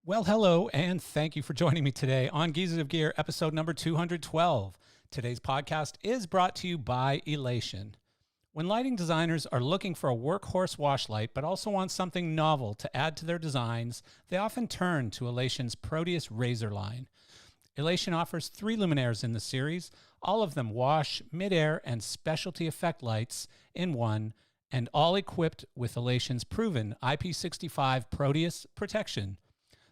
Well, hello, and thank you for joining me today on Geezers of Gear, episode number 212. Today's podcast is brought to you by Elation. When lighting designers are looking for a workhorse wash light but also want something novel to add to their designs, they often turn to Elation's Proteus Razor line. Elation offers 3 luminaires in the series, all of them wash, mid-air, and specialty effect lights in one, and all equipped with Elation's proven IP65 Proteus protection.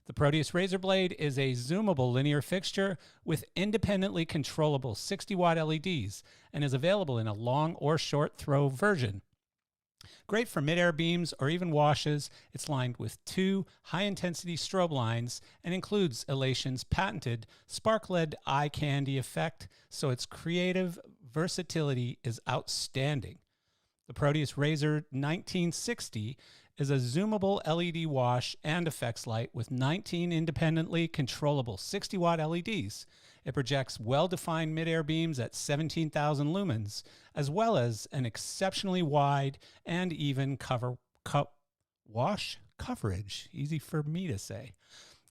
The Proteus Razor Blade is a zoomable linear fixture with independently controllable 60-watt LEDs and is available in a long or short throw version. Great for mid-air beams or even washes, it's lined with 2 high-intensity strobe lines and includes Elation's patented spark-led eye candy effect, so its creative versatility is outstanding. The Proteus Razor 1960 is a zoomable LED wash and effects light with 19 independently controllable 60-watt LEDs. It projects well-defined mid-air beams at 17,000 lumens, as well as an exceptionally wide and even wash coverage. Easy for me to say.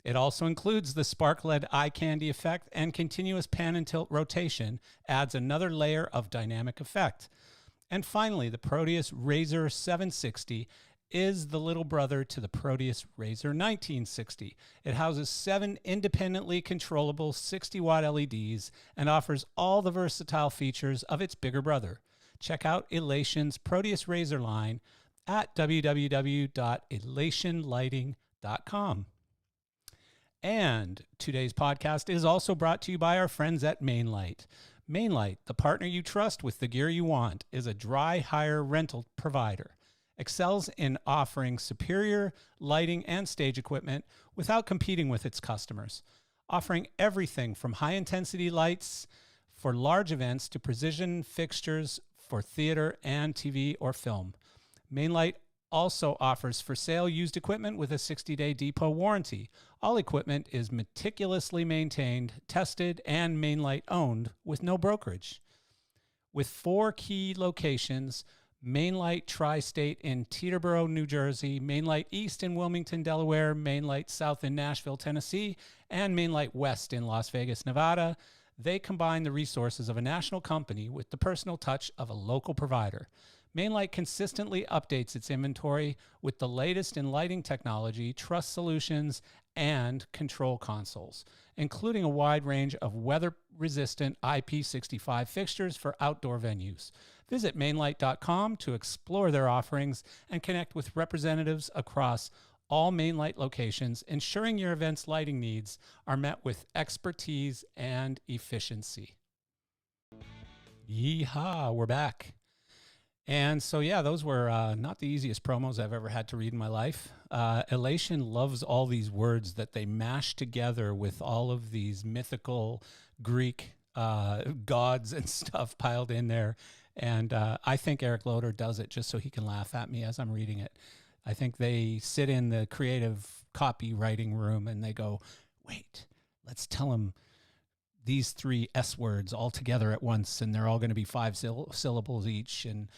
It also includes the spark-led eye candy effect, and continuous pan and tilt rotation adds another layer of dynamic effect. And finally, the Proteus Razor 760 is the little brother to the Proteus Razor 1960. It houses 7 independently controllable 60-watt LEDs and offers all the versatile features of its bigger brother. Check out Elation's Proteus Razor line at www.elationlighting.com. And today's podcast is also brought to you by our friends at Mainlight. Mainlight, the partner you trust with the gear you want, is a dry hire rental provider. Excels in offering superior lighting and stage equipment without competing with its customers, offering everything from high-intensity lights for large events to precision fixtures for theater and TV or film. Mainlight also offers for sale used equipment with a 60-day depot warranty. All equipment is meticulously maintained, tested, and Mainlight owned with no brokerage. With 4 key locations, Mainlight Tri-State in Teterboro, New Jersey, Mainlight East in Wilmington, Delaware, Mainlight South in Nashville, Tennessee, and Mainlight West in Las Vegas, Nevada. They combine the resources of a national company with the personal touch of a local provider. Mainlight consistently updates its inventory with the latest in lighting technology, truss solutions, and control consoles, including a wide range of weather-resistant IP65 fixtures for outdoor venues. Visit mainlight.com to explore their offerings and connect with representatives across all Mainlight locations, ensuring your event's lighting needs are met with expertise and efficiency. Yeehaw, we're back. And so, yeah, those were not the easiest promos I've ever had to read in my life. Elation loves all these words that they mash together with all of these mythical Greek gods and stuff piled in there. And I think Eric Loader does it just so he can laugh at me as I'm reading it. I think they sit in the creative copywriting room and they go, wait, let's tell him these 3 S words all together at once, and they're all going to be 5 syllables each. And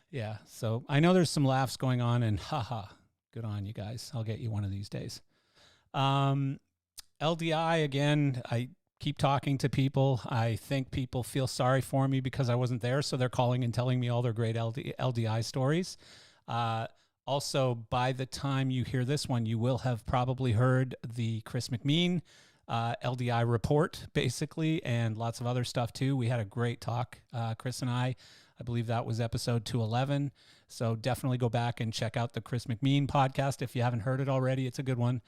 yeah, so I know there's some laughs going on, and haha, good on you guys. I'll get you one of these days. LDI, again, I keep talking to people. I think people feel sorry for me because I wasn't there, so they're calling and telling me all their great LDI stories. Also, by the time you hear this one, you will have probably heard the Chris McMean LDI report, basically, and lots of other stuff, too. We had a great talk, Chris and I believe that was episode 211. So definitely go back and check out the Chris McMean podcast if you haven't heard it already. It's a good one.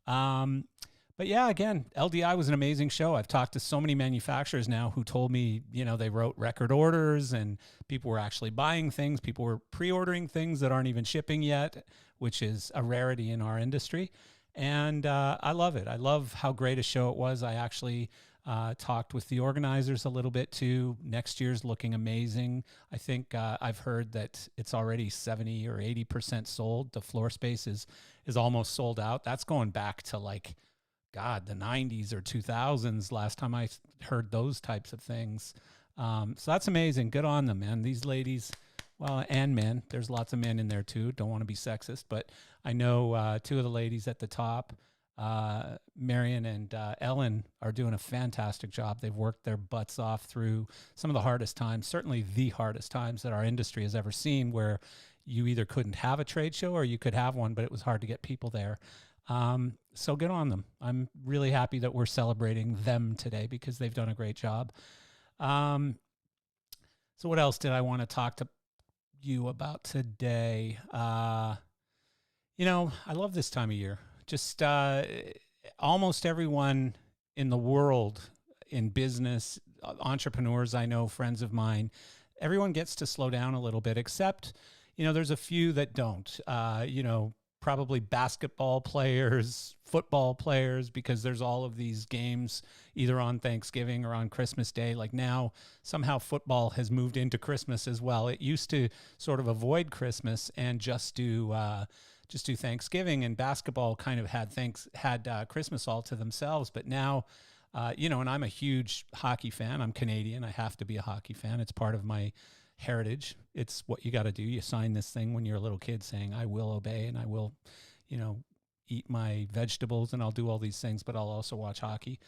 But yeah, again, LDI was an amazing show. I've talked to so many manufacturers now who told me, you know, they wrote record orders and people were actually buying things. People were pre-ordering things that aren't even shipping yet, which is a rarity in our industry. And I love it. I love how great a show it was. I actually talked with the organizers a little bit too. Next year's looking amazing. I think I've heard that it's already 70 or 80% sold. The floor space is almost sold out. That's going back to like, God, the 90s or 2000s last time I heard those types of things. So that's amazing. Good on them, man. These ladies, well, and men. There's lots of men in there too. Don't want to be sexist, but I know 2 of the ladies at the top Marion and Ellen are doing a fantastic job. They've worked their butts off through some of the hardest times, certainly the hardest times that our industry has ever seen, where you either couldn't have a trade show or you could have one, but it was hard to get people there. So good on them. I'm really happy that we're celebrating them today because they've done a great job. So what else did I want to talk to you about today? I love this time of year. Just almost everyone in the world, in business, entrepreneurs I know, friends of mine, everyone gets to slow down a little bit, except, there's a few that don't, probably basketball players, football players, because there's all of these games either on Thanksgiving or on Christmas Day. Like now, somehow football has moved into Christmas as well. It used to sort of avoid Christmas and just do Thanksgiving, and basketball kind of had Christmas all to themselves. But now, and I'm a huge hockey fan. I'm Canadian. I have to be a hockey fan. It's part of my heritage. It's what you got to do. You sign this thing when you're a little kid saying, I will obey and I will, eat my vegetables and I'll do all these things, but I'll also watch hockey.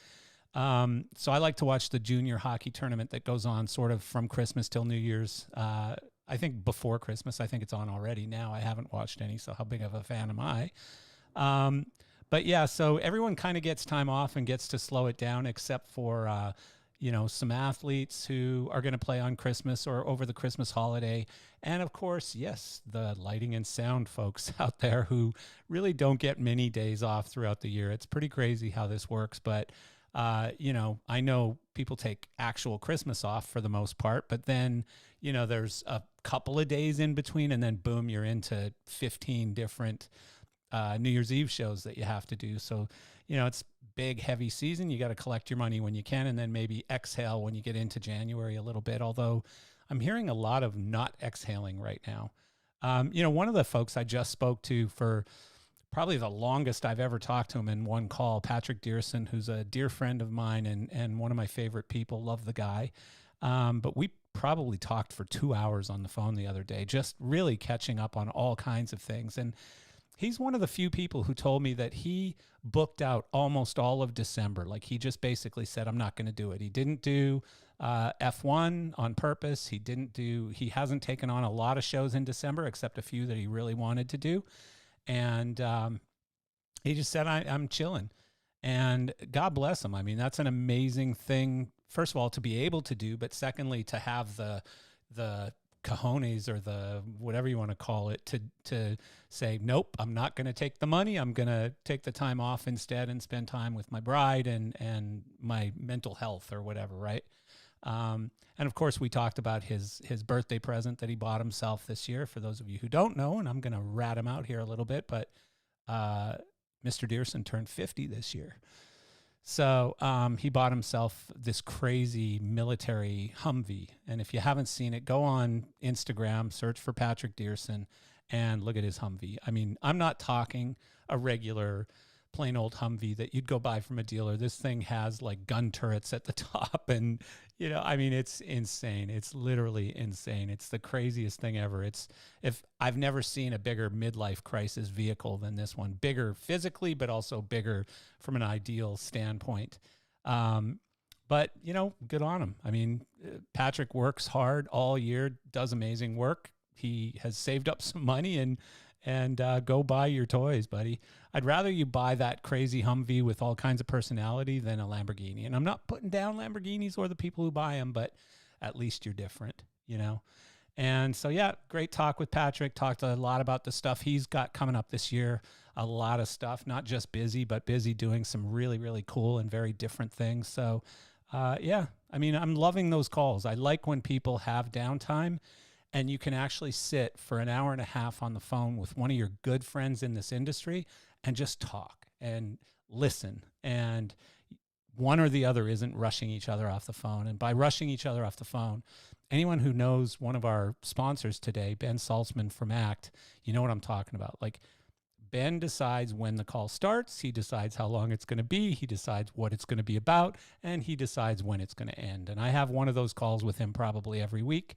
So I like to watch the junior hockey tournament that goes on sort of from Christmas till New Year's. I think before Christmas, I think it's on already now. I haven't watched any, so how big of a fan am I? But yeah, so everyone kind of gets time off and gets to slow it down, except for, some athletes who are going to play on Christmas or over the Christmas holiday. And of course, yes, the lighting and sound folks out there who really don't get many days off throughout the year. It's pretty crazy how this works, but I know people take actual Christmas off for the most part, but then, there's a couple of days in between, and then boom, you're into 15 different New Year's Eve shows that you have to do. So, it's big, heavy season. You got to collect your money when you can, and then maybe exhale when you get into January a little bit. Although I'm hearing a lot of not exhaling right now. One of the folks I just spoke to for probably the longest I've ever talked to him in one call, Patrick Dearson, who's a dear friend of mine and one of my favorite people. Love the guy. But we probably talked for 2 hours on the phone the other day, just really catching up on all kinds of things. And he's one of the few people who told me that he booked out almost all of December. Like he just basically said, I'm not going to do it. He didn't do F1 on purpose. He hasn't taken on a lot of shows in December, except a few that he really wanted to do. And he just said, I'm chilling. And God bless him. I mean, that's an amazing thing, first of all, to be able to do, but secondly, to have the cojones or the whatever you want to call it to say, nope, I'm not going to take the money. I'm going to take the time off instead and spend time with my bride and my mental health or whatever, right? And of course, we talked about his birthday present that he bought himself this year. For those of you who don't know, and I'm going to rat him out here a little bit, but Mr. Dearson turned 50 this year. So he bought himself this crazy military Humvee. And if you haven't seen it, go on Instagram, search for Patrick Dearson, and look at his Humvee. I mean, I'm not talking a regular plain old Humvee that you'd go buy from a dealer. This thing has like gun turrets at the top. And, it's insane. It's literally insane. It's the craziest thing ever. I've never seen a bigger midlife crisis vehicle than this one. Bigger physically, but also bigger from an ideal standpoint. But, good on him. I mean, Patrick works hard all year, does amazing work. He has saved up some money and go buy your toys, buddy. I'd rather you buy that crazy Humvee with all kinds of personality than a Lamborghini. And I'm not putting down Lamborghinis or the people who buy them, but at least you're different, And so, yeah, great talk with Patrick. Talked a lot about the stuff he's got coming up this year. A lot of stuff, not just busy, but busy doing some really, really cool and very different things. So, I'm loving those calls. I like when people have downtime and you can actually sit for an hour and a half on the phone with one of your good friends in this industry and just talk and listen. And one or the other isn't rushing each other off the phone. And by rushing each other off the phone, anyone who knows one of our sponsors today, Ben Salzman from ACT, you know what I'm talking about. Like, Ben decides when the call starts, he decides how long it's going to be, he decides what it's going to be about, and he decides when it's going to end. And I have one of those calls with him probably every week.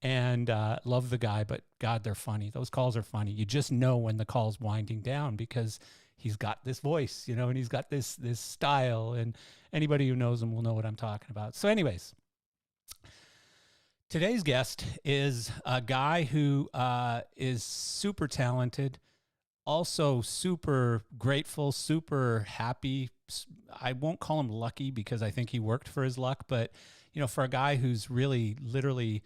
And love the guy, but God, they're funny. Those calls are funny. You just know when the call's winding down because he's got this voice, you know, and he's got this style, and anybody who knows him will know what I'm talking about. So anyways, today's guest is a guy who is super talented, also super grateful, super happy. I won't call him lucky because I think he worked for his luck, but you know, for a guy who's really literally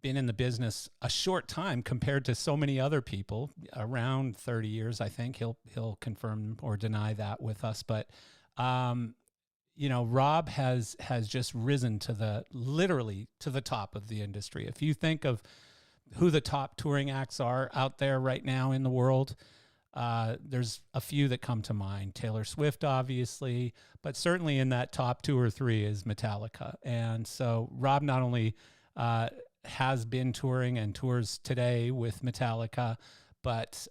been in the business a short time compared to so many other people, around 30 years, I think he'll confirm or deny that with us. But, you know, Rob has just risen to literally to the top of the industry. If you think of who the top touring acts are out there right now in the world, there's a few that come to mind. Taylor Swift, obviously, but certainly in that top 2 or 3 is Metallica. And so Rob not only has been touring and tours today with Metallica, but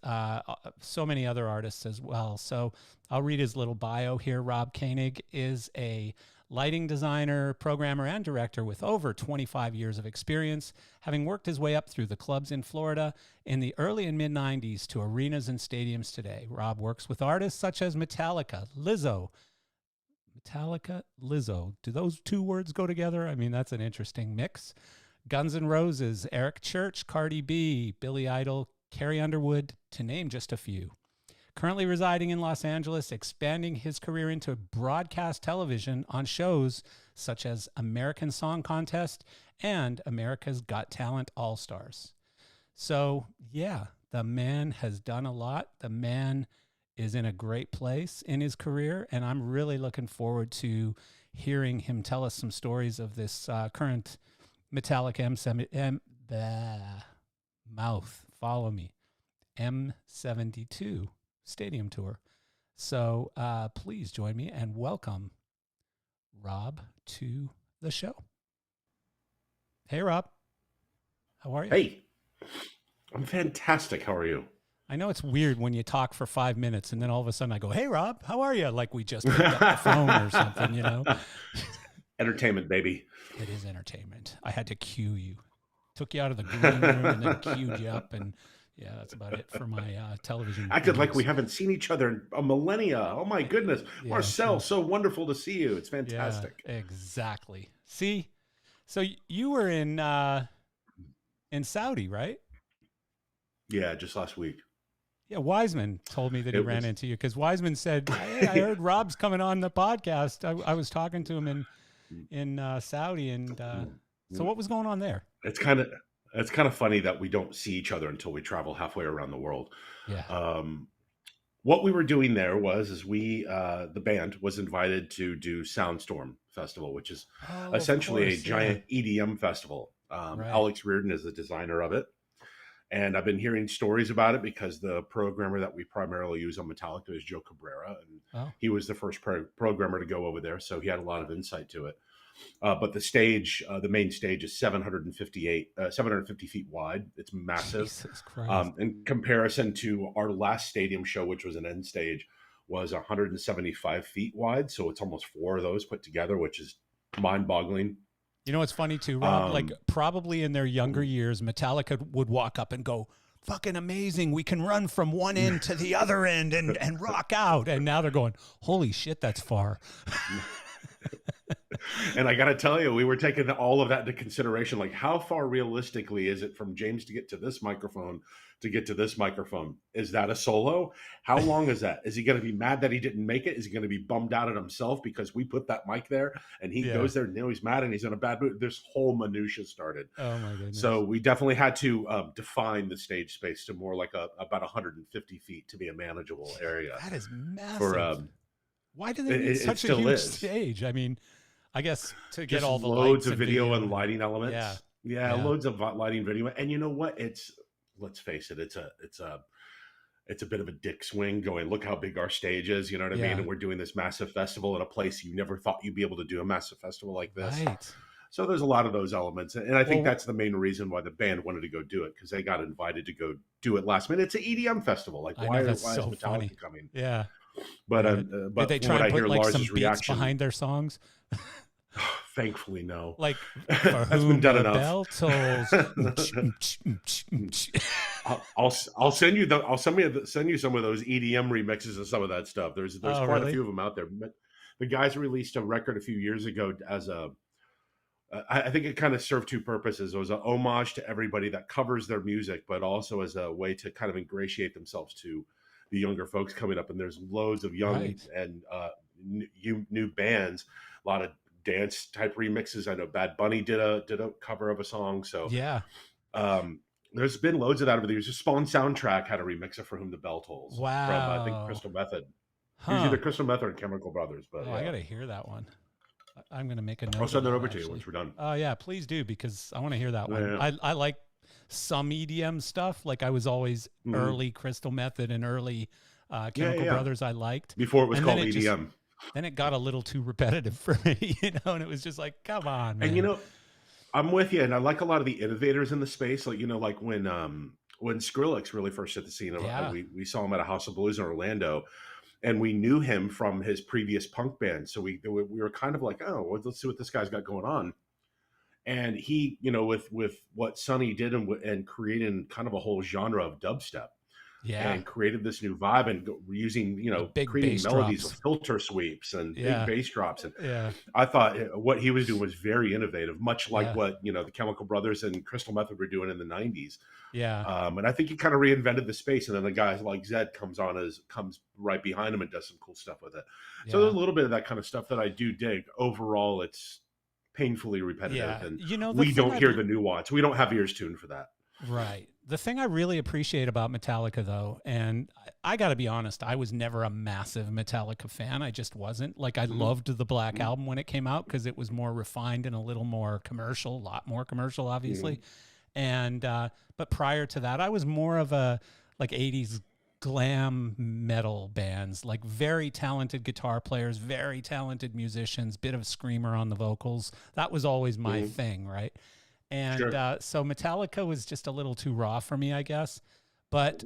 so many other artists as well. So I'll read his little bio here. Rob Koenig is a lighting designer, programmer, and director with over 25 years of experience, having worked his way up through the clubs in Florida in the early and mid-90s to arenas and stadiums today. Rob works with artists such as Metallica, Lizzo. Do those 2 words go together? I mean, that's an interesting mix. Guns N' Roses, Eric Church, Cardi B, Billy Idol, Carrie Underwood, to name just a few. Currently residing in Los Angeles, expanding his career into broadcast television on shows such as American Song Contest and America's Got Talent All-Stars. So, yeah, the man has done a lot. The man is in a great place in his career, and I'm really looking forward to hearing him tell us some stories of this current Metallica M72 stadium tour. So please join me and welcome Rob to the show. Hey, Rob. How are you? Hey, I'm fantastic. How are you? I know it's weird when you talk for 5 minutes and then all of a sudden I go, hey, Rob, how are you? Like we just picked up the phone or something, you know? Entertainment, baby. It is entertainment. I had to cue you. Took you out of the green room and then cued you up. And yeah, that's about it for my television. Acted like we haven't seen each other in a millennia. Oh my goodness. Yeah, Marcel, so wonderful to see you. It's fantastic. Yeah, exactly. See, so you were in Saudi, right? Yeah, just last week. Yeah, Wiseman told me that he ran into you because Wiseman said, hey, I heard Rob's coming on the podcast. I was talking to him in Saudi, and so what was going on there? It's kind of funny that we don't see each other until we travel halfway around the world. Yeah. What we were doing there was the band was invited to do Soundstorm Festival, which is essentially a giant EDM festival. Right. Alex Reardon is the designer of it. And I've been hearing stories about it because the programmer that we primarily use on Metallica is Joe Cabrera. And he was the first programmer to go over there. So he had a lot of insight to it. But the stage, the main stage is 750 feet wide. It's massive. Jesus Christ. In comparison to our last stadium show, which was an end stage, was 175 feet wide. So it's almost 4 of those put together, which is mind-boggling. You know what's funny too, Rob? Like probably in their younger years, Metallica would walk up and go, fucking amazing. We can run from one end to the other end and rock out. And now they're going, holy shit, that's far. And I got to tell you, we were taking all of that into consideration. Like, how far realistically is it from James to get to this microphone to get to this microphone? Is that a solo? How long is that? Is he going to be mad that he didn't make it? Is he going to be bummed out at himself because we put that mic there and he goes there and now he's mad and he's in a bad mood? This whole minutia started. Oh my goodness. So we definitely had to define the stage space to more like about 150 feet to be a manageable area. That is massive. Why do they need such a huge stage? I mean, I guess to get all the loads lights of video and lighting elements. Yeah, loads of lighting, video. And you know what? Let's face it, it's a bit of a dick swing going, look how big our stage is, you know what I mean? And we're doing this massive festival at a place you never thought you'd be able to do a massive festival like this. Right. So there's a lot of those elements. And I think that's the main reason why the band wanted to go do it, because they got invited to go do it last minute. It's an EDM festival. Like, why is Metallica coming? Yeah. But did they try and put like some beats behind their songs? Thankfully, no. Like, that's been done enough. Bell tolls. I'll send you send you some of those EDM remixes of some of that stuff. There's Oh, quite a really? few of them out there. But the guys released a record a few years ago as a I think it kind of served two purposes. It was an homage to everybody that covers their music, but also as a way to kind of ingratiate themselves to the younger folks coming up. And there's loads of young Right. and new bands, a lot of dance type remixes. I know Bad Bunny did a cover of a song. So Yeah. um, there's been loads of that over the years. The Spawn soundtrack had a remix of For Whom the Bell Tolls from I think Wow. Crystal Method. It was Huh. either Crystal Method or Chemical Brothers, but Oh, I yeah. got to hear that one. I'm going to make a I'll note of send that that over to you actually. once we're done. Oh, yeah, please do, because I want to hear that Yeah, one. yeah. I like some EDM stuff. Like I was always Mhm. early Crystal Method and early Yeah, Chemical yeah. Brothers I liked. Before it was And then called it just, EDM. then it got a little too repetitive for me, and it was just like, come on, And you man. know, I'm with you, and I like a lot of the innovators in the space. Like like when Skrillex really first hit the scene, Yeah. we saw him at a House of Blues in Orlando, and we knew him from his previous punk band. So we were kind of like, oh, well, let's see what this guy's got going on. And he, with what Sonny did and creating kind of a whole genre of dubstep Yeah. and created this new vibe and using, The big creating bass melodies with drops. filter sweeps and big Yeah. bass drops. And Yeah. I thought what he was doing was very innovative, much like Yeah. what, the Chemical Brothers and Crystal Method were doing in the 90s. Yeah. And I think he kind of reinvented the space. And then the guys like Zed comes right behind him and does some cool stuff with it. So Yeah. there's a little bit of that kind of stuff that I do dig. Overall, it's painfully repetitive, Yeah. and The we thing don't hear the nuance. We don't have ears tuned for that. right. The thing I really appreciate about Metallica, though, and I got to be honest, I was never a massive Metallica fan. I just wasn't. Like, I Mhm. loved the Black Mhm. Album when it came out because it was more refined and a little more commercial, a lot more commercial, obviously. Mhm. And, but prior to that, I was more of a like 80s glam metal bands, like very talented guitar players, very talented musicians, bit of a screamer on the vocals. That was always my Mhm. thing, right? And Sure. so Metallica was just a little too raw for me, I guess. But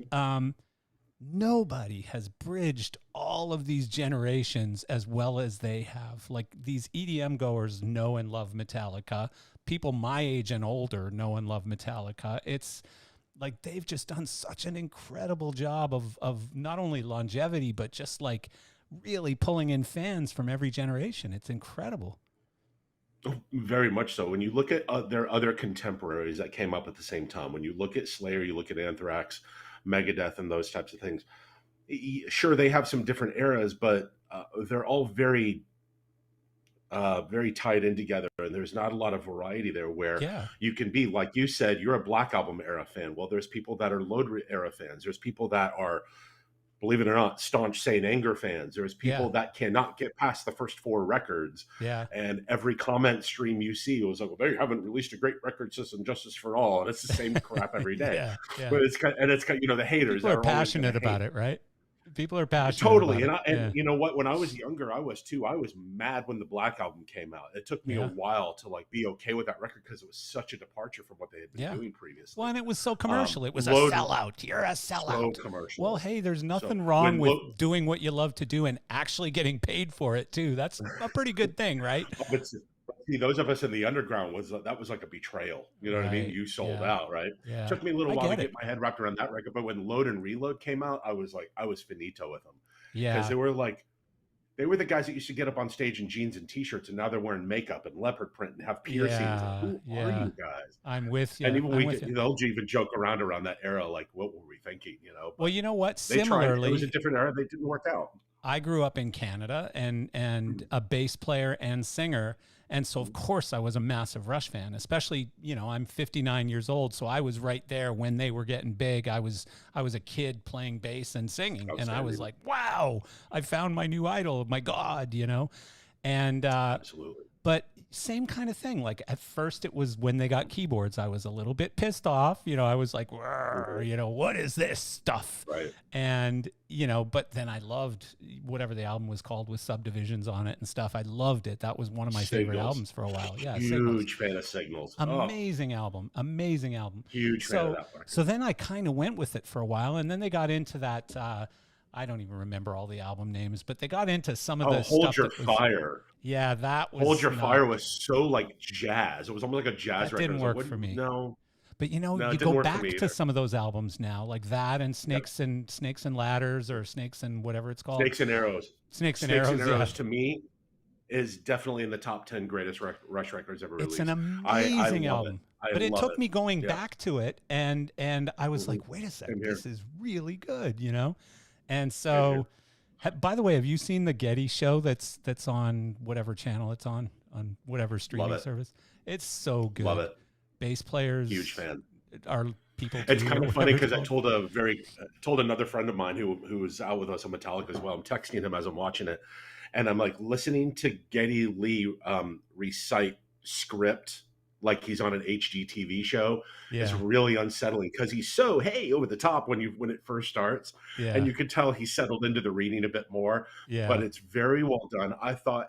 nobody has bridged all of these generations as well as they have. Like these EDM goers know and love Metallica. People my age and older know and love Metallica. It's like they've just done such an incredible job of not only longevity, but just like really pulling in fans from every generation. It's incredible. Very much so. When you look at their other contemporaries that came up at the same time, when you look at Slayer, you look at Anthrax, Megadeth, and those types of things. Sure, they have some different eras, but they're all very tied in together, and there's not a lot of variety there. Where Yeah. you can be, like you said, you're a Black Album era fan. Well, there's people that are Load era fans. There's people that are, believe it or not, staunch Saint Anger fans. There's Yeah. people that cannot get past the first four records, Yeah. and every comment stream you see was like, "Well, they haven't released a great record since Justice for All," and it's the same crap every day. Yeah. Yeah. But it's kind of, the haters People that are are always going to passionate about hate. it, right? People are passionate Totally, about it. and Yeah. you know what? When I was younger, I was too. I was mad when the Black Album came out. It took me a Yeah. while to like be okay with that record because it was such a departure from what they had been Yeah. doing Well, previously. and it was so commercial. It was a Load sellout. You're a so sellout. Well, commercial. hey, there's So nothing wrong when with Load, doing what you love to do and actually getting paid for it too. That's a pretty good thing, right? but see, those of us in the underground that was like a betrayal. You know what I mean? Right. You sold Yeah. out, right? Yeah. Took me a little I while to get get it. my head wrapped around that record, but when Load and Reload came out, I was finito with them because Yeah. they were the guys that used to get up on stage in jeans and t-shirts, and now they're wearing makeup and leopard print and have piercings. Like, Yeah. who are Yeah. you guys? I'm with And you. even I'm with you. they'll even joke around that era, like, what were we thinking? Well, But you know what? they tried. It was a Similarly, different era. They didn't work out. I grew up in Canada and a bass player and singer. And so of course I was a massive Rush fan, especially, I'm 59 years old. So I was right there when they were getting big. I was a kid playing bass and singing. And I was Outstanding. like, wow, I found my new idol, my God. And Absolutely. but same kind of thing. Like at first it was when they got keyboards, I was a little bit pissed off. I was like, what is this stuff? Right. And, but then I loved whatever the album was called with subdivisions on it and stuff. I loved it. That was one of my favorite Signals. albums for a while. Yeah. Huge Signals. fan of Signals. Amazing album. Amazing album. Huge fan of that record. So then I kind of went with it for a while. And then they got into that, I don't even remember all the album names, but they got into some of the Hold stuff Your that was, Fire. yeah, that was Hold Your not, Fire was so like jazz. It was almost like a jazz that record. didn't I was work like, for me. No. But you know, No, you it didn't go work for back me to either. some of those albums now, like that and Yeah. Snakes and Ladders, or Snakes and whatever it's called. Snakes and Arrows. Snakes and Snakes and Arrows, yeah. Arrows to me is definitely in the top 10 greatest Rush records ever It's an released. I amazing love it. album. I But it love took it. me going Yeah. back to it, and I was Mhm. like, wait a sec, Same here. this is really good, you know? And Same here. so by the way, have you seen the Getty show that's on whatever channel it's on whatever Love streaming it. service? It's so good. Love it. Bass players Huge fan. are people It's too, kind or of funny whatever it's because I called. told another friend of mine who was out with us on Metallica as well. I'm texting him as I'm watching it, and I'm like listening to Geddy Lee recite script like he's on an HGTV show is Yeah. really unsettling because he's so over the top when it first starts, and Yeah. you could tell he settled into the reading a bit more. But Yeah. it's very well done. I thought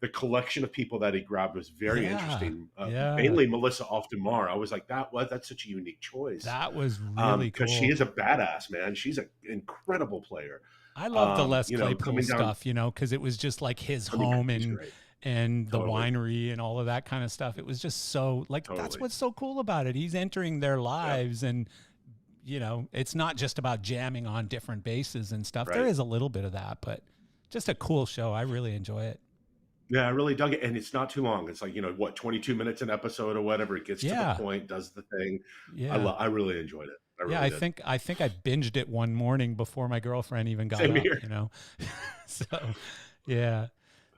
the collection of people that he grabbed was very Yeah. interesting. Yeah. Mainly Melissa Aufdemar. I was like, that's such a unique choice That was really because she cool. is a badass, man. She's an incredible player. I love the Les You know, Claypool coming down. stuff, you know, because it was just like his I mean, home she's great. and the Totally, winery and all of that kind of stuff. It was just so like that's totally. what's so cool about it. He's entering their Yeah, lives, and you know, it's not just about jamming on different basses and stuff. There right. is a little bit of that, but just a cool show. I really enjoy it. Yeah, I really dug it, and it's not too long. It's like 22 minutes an episode or whatever. It gets to the Yeah. point, does the thing. Yeah. I really enjoyed it. I Yeah, really did. I think I binged it one morning before my girlfriend even got Same up, here. you know. So, yeah.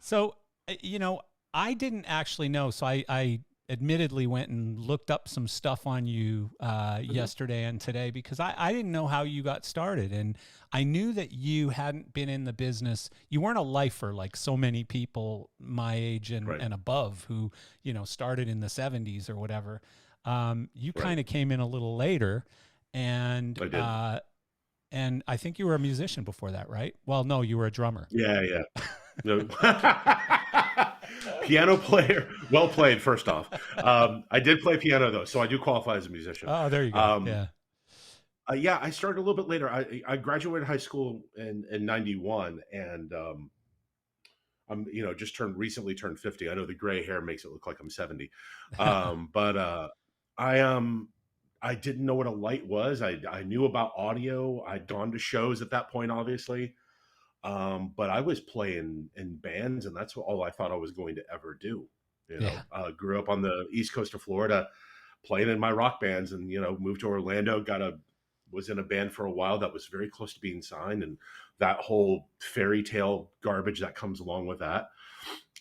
So, you know, I didn't actually know. So I admittedly went and looked up some stuff on you yesterday and today because I didn't know how you got started. And I knew that you hadn't been in the business. You weren't a lifer like so many people my age Right, and above who, you know, started in the 70s or whatever. You right. kind of came in a little later. And I did. and I think you were a musician before that, right? Well, no, you were a drummer. Yeah, yeah. No. Piano player. Well played, first off. I did play piano, though, so I do qualify as a musician. Oh, there you go. Um, Yeah. yeah, I started a little bit later. I graduated high school in 91, and I'm just recently turned 50. I know the gray hair makes it look like I'm 70. But I didn't know what a light was. I knew about audio. I'd gone to shows at that point, obviously. But I was playing in bands, and that's all I thought I was going to ever do. Yeah. Grew up on the East Coast of Florida, playing in my rock bands, and moved to Orlando. Was in a band for a while that was very close to being signed, and that whole fairy tale garbage that comes along with that.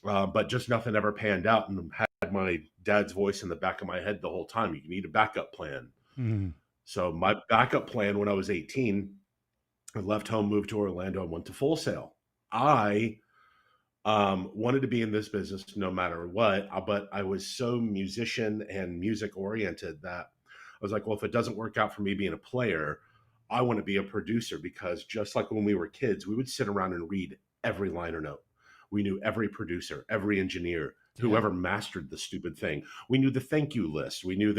But just nothing ever panned out, and had my dad's voice in the back of my head the whole time. You need a backup plan. Mm. So my backup plan when I was 18, I left home, moved to Orlando, and went to Full Sail. I wanted to be in this business no matter what, but I was so musician and music oriented that I was like, well, if it doesn't work out for me being a player, I want to be a producer, because just like when we were kids, we would sit around and read every liner note. We knew every producer, every engineer, whoever mastered the stupid thing. We knew the thank you list. We knew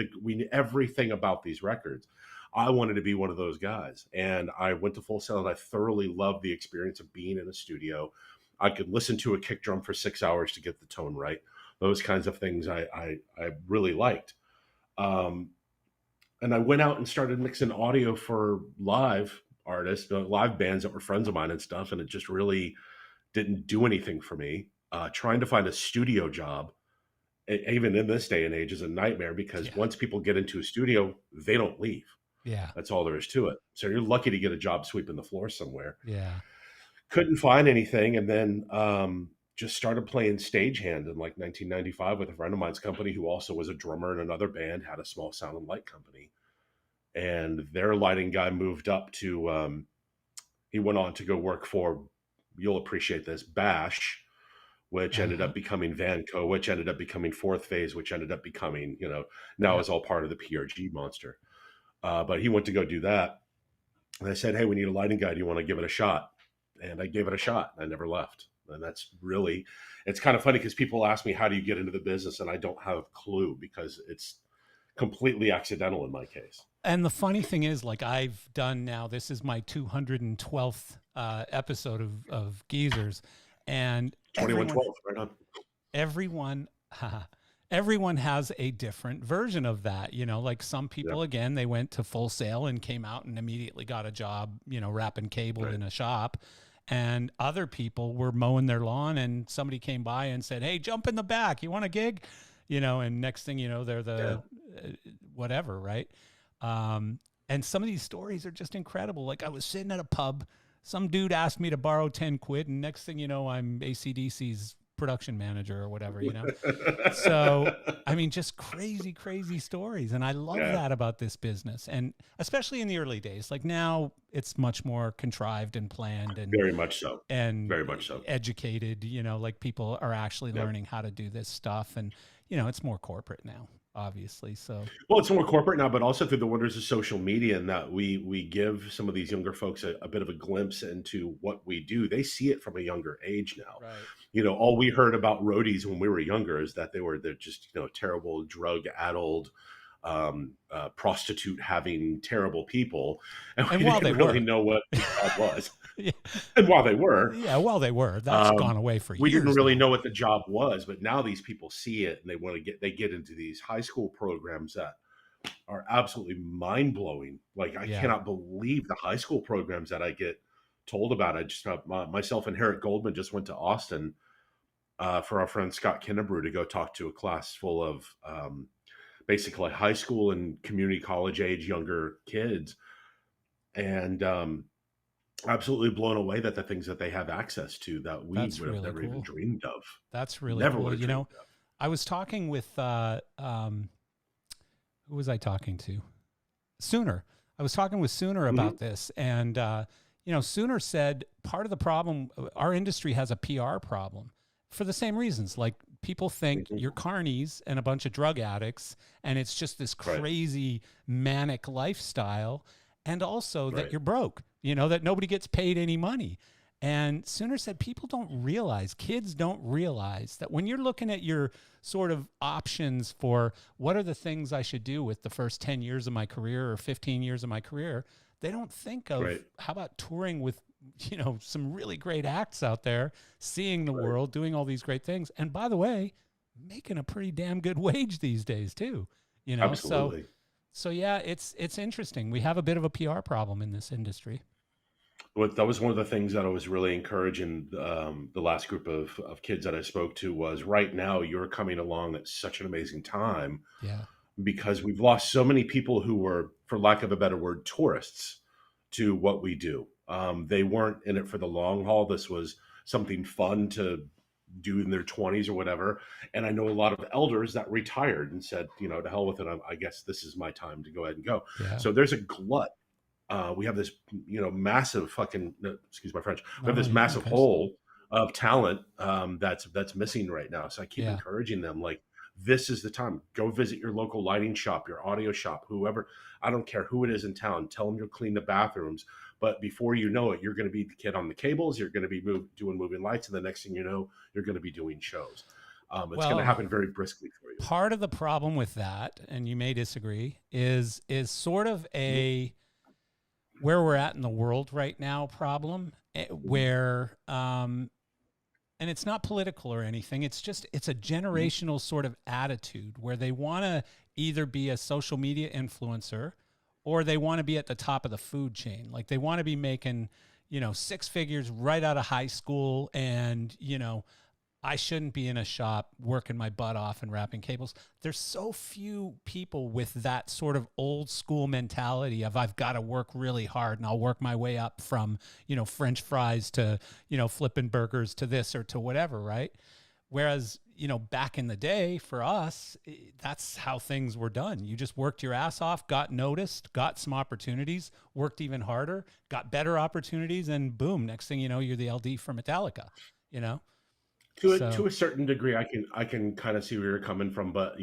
everything about these records. I wanted to be one of those guys. And I went to Full Sail, and I thoroughly loved the experience of being in a studio. I could listen to a kick drum for 6 hours to get the tone right. Those kinds of things I really liked. And I went out and started mixing audio for live artists, live bands that were friends of mine and stuff. And it just really didn't do anything for me. Trying to find a studio job, even in this day and age, is a nightmare, because once people get into a studio, they don't leave. Yeah. That's all there is to it. So you're lucky to get a job sweeping the floor somewhere. Yeah. Couldn't find anything. And then just started playing stagehand in like 1995 with a friend of mine's company, who also was a drummer in another band, had a small sound and light company. And their lighting guy moved up to, he went on to go work for, you'll appreciate this, Bash, which ended up becoming Vanco, which ended up becoming Fourth Phase, which ended up becoming, now is all part of the PRG monster. But he went to go do that. And I said, hey, we need a lighting guy. Do you want to give it a shot? And I gave it a shot. I never left. And that's really, it's kind of funny because people ask me, how do you get into the business? And I don't have a clue, because it's completely accidental in my case. And the funny thing is, like, I've done now, this is my 212th episode of Geezers, and 2112, right on. everyone has a different version of that. Like some Yeah. people, again, they went to Full Sail and came out and immediately got a job, wrapping cable Right. in a shop. And other people were mowing their lawn and somebody came by and said, "Hey, jump in the back. You want a gig?" And next thing you know, they're the whatever, right? And some of these stories are just incredible. Like I was sitting at a pub, some dude asked me to borrow 10 quid, and next thing you know, I'm ACDC's production manager or whatever. So, I mean, just crazy, crazy stories. And I love Yeah. that about this business. And especially in the early days, like now it's much more contrived and planned Very much so. and Very much so. educated, like people are actually Yeah. learning how to do this stuff. And, it's more corporate now, obviously. So, Well, it's more corporate now, but also through the wonders of social media, and that we give some of these younger folks a bit of a glimpse into what we do. They see it from a younger age now. right. All we heard about roadies when we were younger is that they're just terrible drug addled, prostitute having terrible people, and we while didn't they really were, know what the job was. yeah, And while they were, while they were, that's gone away for we didn't years really now. know what the job was. But now these people see it, and they get into these high school programs that are absolutely mind blowing. Like I Yeah. cannot believe the high school programs that I get told about. I just myself and Herrick Goldman just went to Austin for our friend Scott Kinnebrew to go talk to a class full of basically high school and community college age younger kids, and absolutely blown away that the things that they have access to that we That's would have really never even cool. dreamed of. That's really Never cool. would have dreamed of. I was talking with who was I talking to? Sooner. I was talking with Sooner about this, and Sooner said part of the problem, our industry has a PR problem for the same reasons. Like people think you're carnies and a bunch of drug addicts, and it's just this crazy manic lifestyle, and also that you're broke. That nobody gets paid any money. And Sooner said people don't realize, kids don't realize that when you're looking at your sort of options for what are the things I should do with the first 10 years of my career or 15 years of my career, they don't think of how about touring with, some really great acts out there, seeing the world, doing all these great things. And by the way, making a pretty damn good wage these days too, Absolutely. So yeah, it's interesting. We have a bit of a PR problem in this industry. That was one of the things that I was really encouraging the last group of kids that I spoke to was right now you're coming along at such an amazing time. Yeah. Because we've lost so many people who were, for lack of a better word, tourists to what we do. They weren't in it for the long haul. This was something fun to do in their 20s or whatever. And I know a lot of elders that retired and said, to hell with it. I guess this is my time to go ahead and go. Yeah. So there's a glut. We have this, massive fucking, excuse my French, we have this massive hole of talent that's missing right now. So I keep encouraging them, like, this is the time. Go visit your local lighting shop, your audio shop, whoever. I don't care who it is in town. Tell them you'll clean the bathrooms. But before you know it, you're going to be the kid on the cables. You're going to be doing moving lights. And the next thing you know, you're going to be doing shows. It's going to happen very briskly for you. Part of the problem with that, and you may disagree, is sort of a where we're at in the world right now problem, where and it's not political or anything. It's a generational sort of attitude where they want to either be a social media influencer or they want to be at the top of the food chain. Like they want to be making, six figures right out of high school. And, I shouldn't be in a shop working my butt off and wrapping cables. There's so few people with that sort of old school mentality of I've got to work really hard and I'll work my way up from, French fries to, flipping burgers to this or to whatever, right? Whereas, back in the day for us, that's how things were done. You just worked your ass off, got noticed, got some opportunities, worked even harder, got better opportunities, and boom, next thing you know, you're the LD for Metallica, To a certain degree, I can kind of see where you're coming from, but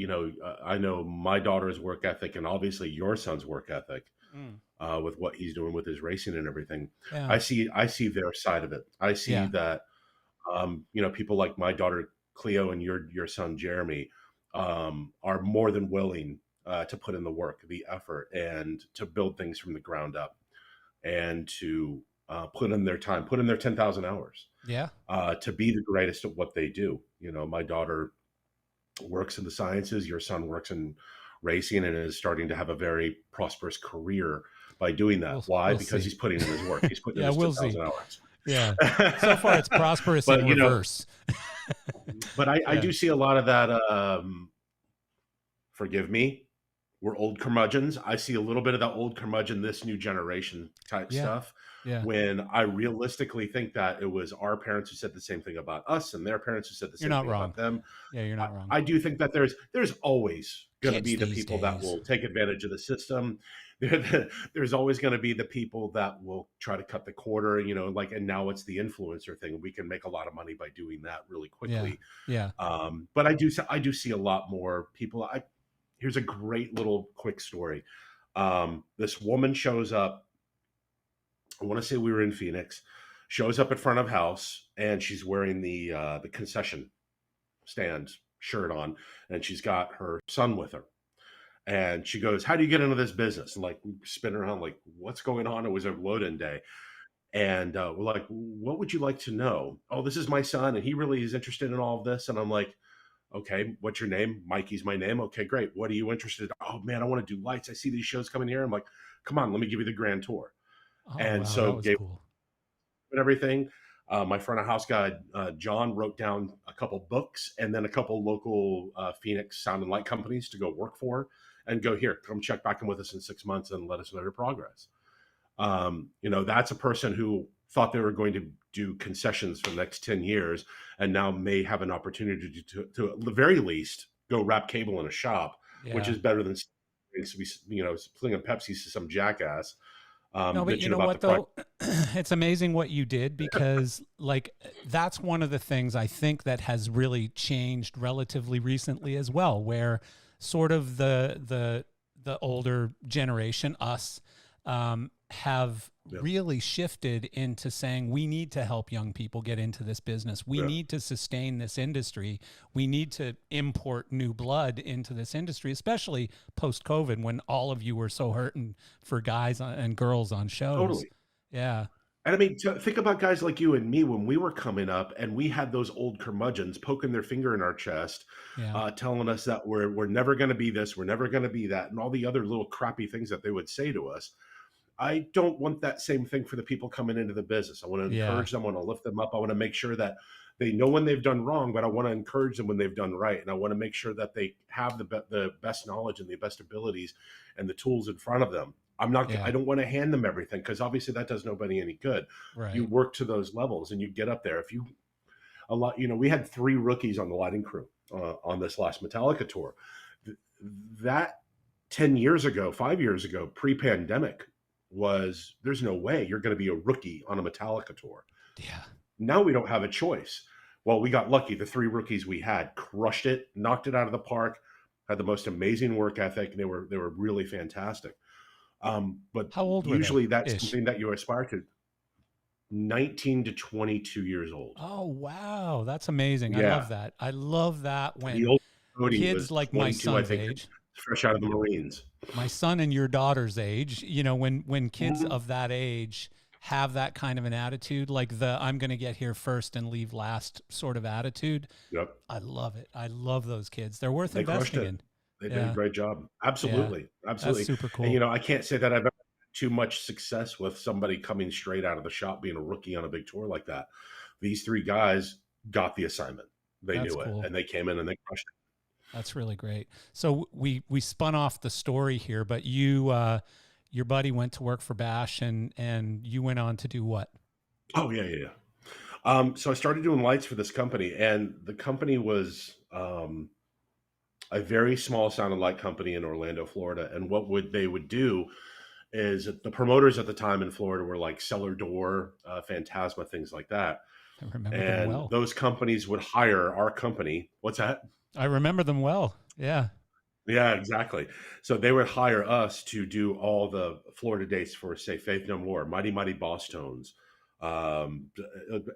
I know my daughter's work ethic and obviously your son's work ethic with what he's doing with his racing and everything. Yeah. I see their side of it. I see that people like my daughter Cleo and your son Jeremy are more than willing to put in the work, the effort, and to build things from the ground up, and to put in their time, put in their 10,000 hours. Yeah. To be the greatest at what they do. My daughter works in the sciences. Your son works in racing and is starting to have a very prosperous career by doing that. Why? We'll Because see. he's putting in his work. He's putting in Yeah, his we'll 10,000 see. hours. Yeah. So far, it's prosperous in But reverse. but I Yeah. do see a lot of that. Forgive me, we're old curmudgeons. I see a little bit of that old curmudgeon, this new generation type Yeah. stuff. Yeah. When I realistically think that it was our parents who said the same thing about us, and their parents who said the You're same not thing wrong. about them. Yeah, you're not wrong. I do think that there's always going to Kids be the these people that days. will take advantage of the system. There's always going to be the people that will try to cut the quarter, like, and now it's the influencer thing. We can make a lot of money by doing that really Yeah. quickly. Yeah. But I do see a lot more people. Here's a great little quick story. This woman shows up. I want to say we were in Phoenix. Shows up in front of house, and she's wearing the concession stand shirt on, and she's got her son with her. And she goes, "How do you get into this business?" And like we spin around, like, "What's going on?" It was a load-in day, and we're like, "What would you like to know?" "Oh, this is my son, and he really is interested in all of this." And I'm like, "Okay, what's your name?" "Mikey's my name." "Okay, great. What are you interested in?" "Oh man, I want to do lights. I see these shows coming here." I'm like, "Come on, let me give you the grand tour." Oh, And wow. That so was gave cool. and everything. My front of house guy, John, wrote down a couple books and then a couple local Phoenix sound and light companies to go work for and go, "Here, come check back in with us in 6 months and let us know your progress." That's a person who thought they were going to do concessions for the next 10 years and now may have an opportunity to at the very least, go wrap cable in a shop, which Yeah. is better than flinging Pepsi to some jackass, No, but you bitching know about the what price. though? It's amazing what you did because like that's one of the things I think that has really changed relatively recently as well, where sort of the older generation, us, have Yeah, really shifted into saying we need to help young people get into this business. We yeah, need to sustain this industry. We need to import new blood into this industry, especially post COVID when all of you were so hurting for guys and girls on shows. totally. Yeah. And I mean, think about guys like you and me when we were coming up, and we had those old curmudgeons poking their finger in our chest, Yeah. telling us that we're never going to be this, we're never going to be that, and all the other little crappy things that they would say to us. I don't want that same thing for the people coming into the business. I want to Yeah. encourage them. I want to lift them up. I want to make sure that they know when they've done wrong, but I want to encourage them when they've done right. And I want to make sure that they have the best knowledge and the best abilities and the tools in front of them. I Yeah. don't want to hand them everything because obviously that does nobody any good. You Right. work to those levels and you get up there. If you, a lot, we had 3 rookies on the lighting crew on this last Metallica tour. That 10 years ago, 5 years ago, pre-pandemic, there's no way you're going to be a rookie on a Metallica tour. Yeah. Now we don't have a choice. Well, we got lucky. The 3 rookies we had crushed it, knocked it out of the park, had the most amazing work ethic, and they were really fantastic. But How old were they usually that's ish? something that you aspire to. 19 to 22 years old. Oh, wow. That's amazing. I Yeah. love that. I love that The when old Cody kids was like my 22, I son's think, age, fresh out of the Marines. my son and your daughter's age, when kids Mhm. of that age have that kind of an attitude, like the I'm going to get here first and leave last sort of attitude, Yep. I love it. I love those kids. They're worth They crushed investing it. in. They did a Yeah. great job. Yeah. Absolutely, That's absolutely. super And cool. I can't say that I've ever had too much success with somebody coming straight out of the shop being a rookie on a big tour like that. These 3 guys got the assignment. They That's knew it, cool. and they came in and they crushed it. That's really great. So we spun off the story here, but your buddy went to work for Bash and you went on to do what? Oh yeah, yeah, yeah. So I started doing lights for this company, and the company was a very small sound and light company in Orlando, Florida. And what would they would do is the promoters at the time in Florida were like Cellar Door, Phantasma, things like that. I remember them And well. those companies would hire our company. What's that? I remember them well. Yeah. Yeah, exactly. So they would hire us to do all the Florida dates for, say, Faith No More, Mighty Mighty Boss Tones,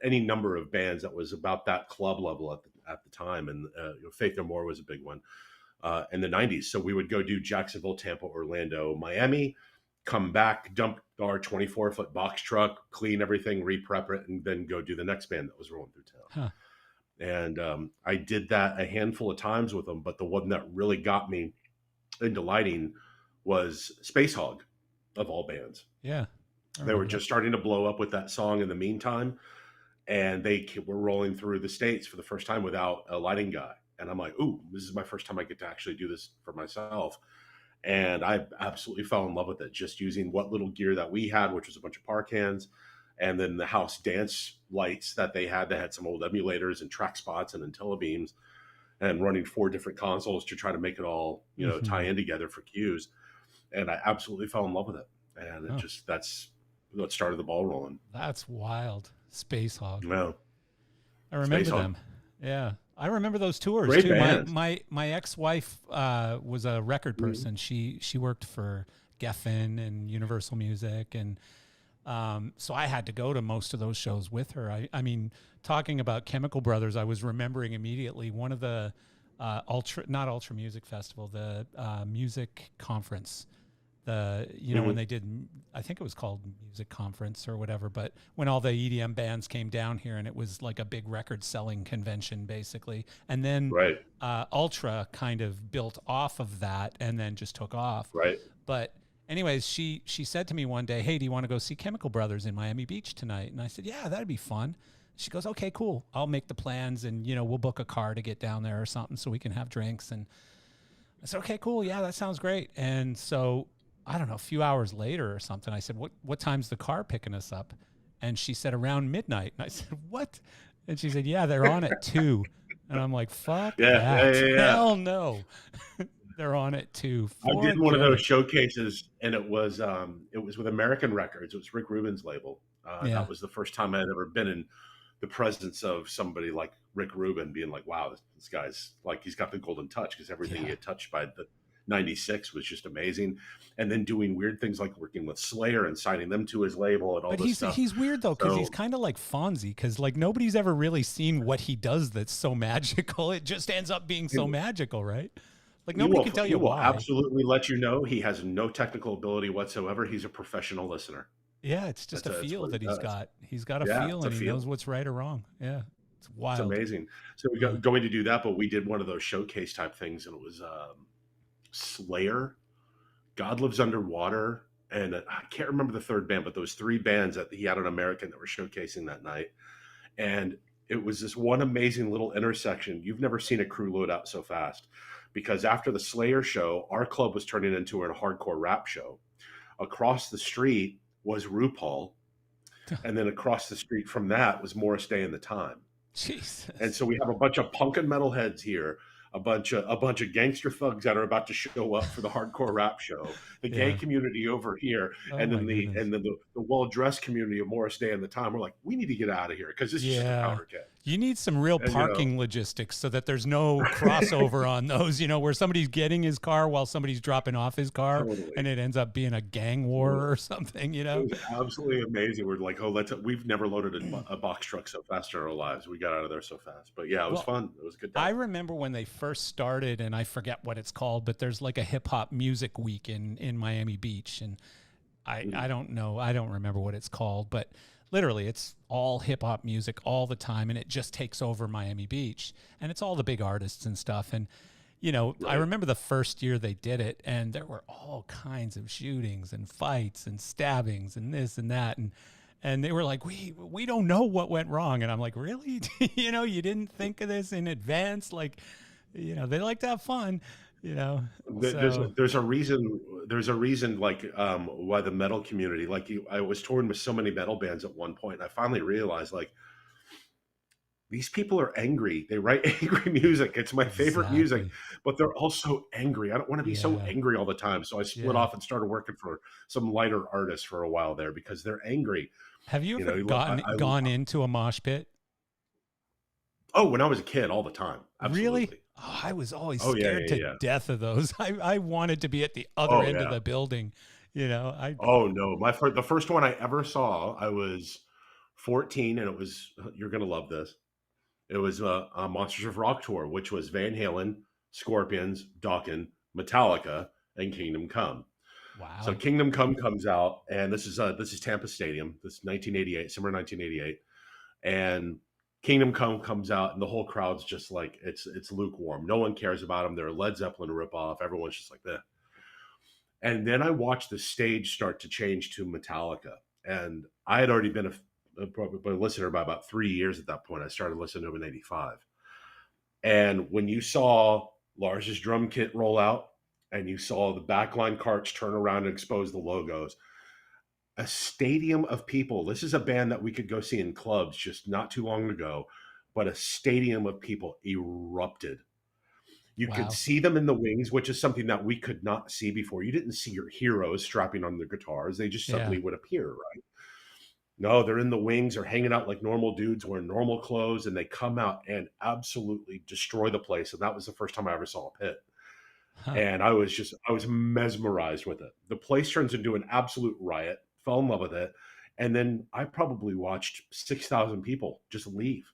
any number of bands that was about that club level at the time. And Faith No More was a big one in the 90s. So we would go do Jacksonville, Tampa, Orlando, Miami, come back, dump our 24-foot box truck, clean everything, re-prep it, and then go do the next band that was rolling through town. Huh. And I did that a handful of times with them, but the one that really got me into lighting was Space Hog, of all bands. Yeah, I They were remember that. just starting to blow up with that song in the meantime, and they were rolling through the States for the first time without a lighting guy. And I'm like, ooh, this is my first time I get to actually do this for myself. And I absolutely fell in love with it, just using what little gear that we had, which was a bunch of par cans, and then the house dance lights that they had. They had some old emulators and track spots and IntelliBeams, and running 4 different consoles to try to make it all, tie in together for cues. And I absolutely fell in love with it. And it just, that's what started the ball rolling. That's wild. Space Hog. No, I Space remember Hog. them. Yeah. I remember those tours Great too. band. My ex-wife was a record person. She worked for Geffen and Universal Music, and so I had to go to most of those shows with her. I mean, talking about Chemical Brothers, I was remembering immediately one of the not Ultra Music Festival, the music conference. When they did, I think it was called Music Conference or whatever, but when all the EDM bands came down here, and it was like a big record selling convention basically. And then Right. Ultra kind of built off of that and then just took off. Right. But anyways, she said to me one day, "Hey, do you want to go see Chemical Brothers in Miami Beach tonight?" And I said, "Yeah, that'd be fun." She goes, "Okay, cool. I'll make the plans, and we'll book a car to get down there or something so we can have drinks." And I said, "Okay, cool. Yeah, that sounds great." And so I don't know, a few hours later or something, I said, "What time's the car picking us up?" And she said, "Around midnight." And I said, "What?" And she said, "Yeah, they're on at 2." And I'm like, "Fuck that. Yeah. Hell no." They're on at 2. I did one of Forget those it. showcases, and it was with American Records. It was Rick Rubin's label. Yeah. That was the first time I had ever been in the presence of somebody like Rick Rubin, being like, wow, this guy's like, he's got the golden touch, because everything he had touched by the 96 was just amazing. And then doing weird things like working with Slayer and signing them to his label and all But this stuff. he's weird though, because So he's kind of like Fonzie, because like nobody's ever really seen what he does that's so magical. It just ends up being so magical, right? Like nobody can tell he you will why. absolutely let you know he has no technical ability whatsoever. He's a professional listener. Yeah, it's just a That's feel what he that he's does. got. He's got a Yeah, feel it's a and he knows feel. what's right or wrong. Yeah, it's It's wild. amazing. So we got going to do that, but we did one of those showcase type things, and it was Slayer, God Lives Underwater, and I can't remember the third band, but those 3 bands that he had on American that were showcasing that night. And it was this one amazing little intersection. You've never seen a crew load out so fast, because after the Slayer show, our club was turning into a hardcore rap show. Across the street was RuPaul, and then across the street from that was Morris Day and the Time. Jesus. And so we have a bunch of punk and metal heads here, a bunch of gangster thugs that are about to show up for the hardcore rap show, the gay community over here, and then the well dressed community of Morris Day and the Time. We're like, we need to get out of here, because this is just a powder keg. You need some real parking logistics so that there's no crossover on those, where somebody's getting his car while somebody's dropping off his car, and it ends up being a gang war or something, It was absolutely amazing. We're like, we've never loaded a box truck so fast in our lives. We got out of there so fast. But yeah, it was fun. It was a good time. I remember when they first started, and I forget what it's called, but there's like a hip hop music week in Miami Beach. And I don't know. I don't remember what it's called, but literally it's all hip hop music all the time. And it just takes over Miami Beach, and it's all the big artists and stuff. And, I remember the first year they did it, and there were all kinds of shootings and fights and stabbings and this and that. And they were like, we don't know what went wrong. And I'm like, really? You didn't think of this in advance? Like, they like to have fun, There's a reason like why the metal community, like I was touring with so many metal bands at one point, and I finally realized, like, these people are angry. They write angry music. It's my favorite music, but they're also angry. I don't want to be so angry all the time. So I split off and started working for some lighter artists for a while there, because they're angry. Have you ever gone into a mosh pit? Oh, when I was a kid, all the time. Absolutely. Really? Oh, I was always scared to death of those. I wanted to be at the other end of the building. Oh no, the first one I ever saw, I was 14, and it was, you're gonna love this. It was a Monsters of Rock tour, which was Van Halen, Scorpions, Dokken, Metallica, and Kingdom Come. Wow. So Kingdom Come comes out, and this is Tampa Stadium. This is 1988, summer 1988, and Kingdom Come comes out, and the whole crowd's just like it's lukewarm. No one cares about them. They're a Led Zeppelin ripoff. Everyone's just like that. And then I watched the stage start to change to Metallica, and I had already been a listener by about 3 years at that point. I started listening to him in '85, and when you saw Lars's drum kit roll out, and you saw the backline carts turn around and expose the logos, a stadium of people. This is a band that we could go see in clubs just not too long ago, but a stadium of people erupted. You could see them in the wings, which is something that we could not see before. You didn't see your heroes strapping on their guitars. They just suddenly would appear, right? No, they're in the wings or hanging out like normal dudes wearing normal clothes, and they come out and absolutely destroy the place. And that was the first time I ever saw a pit. And I was mesmerized with it. The place turns into an absolute riot, fell in love with it. And then I probably watched 6,000 people just leave.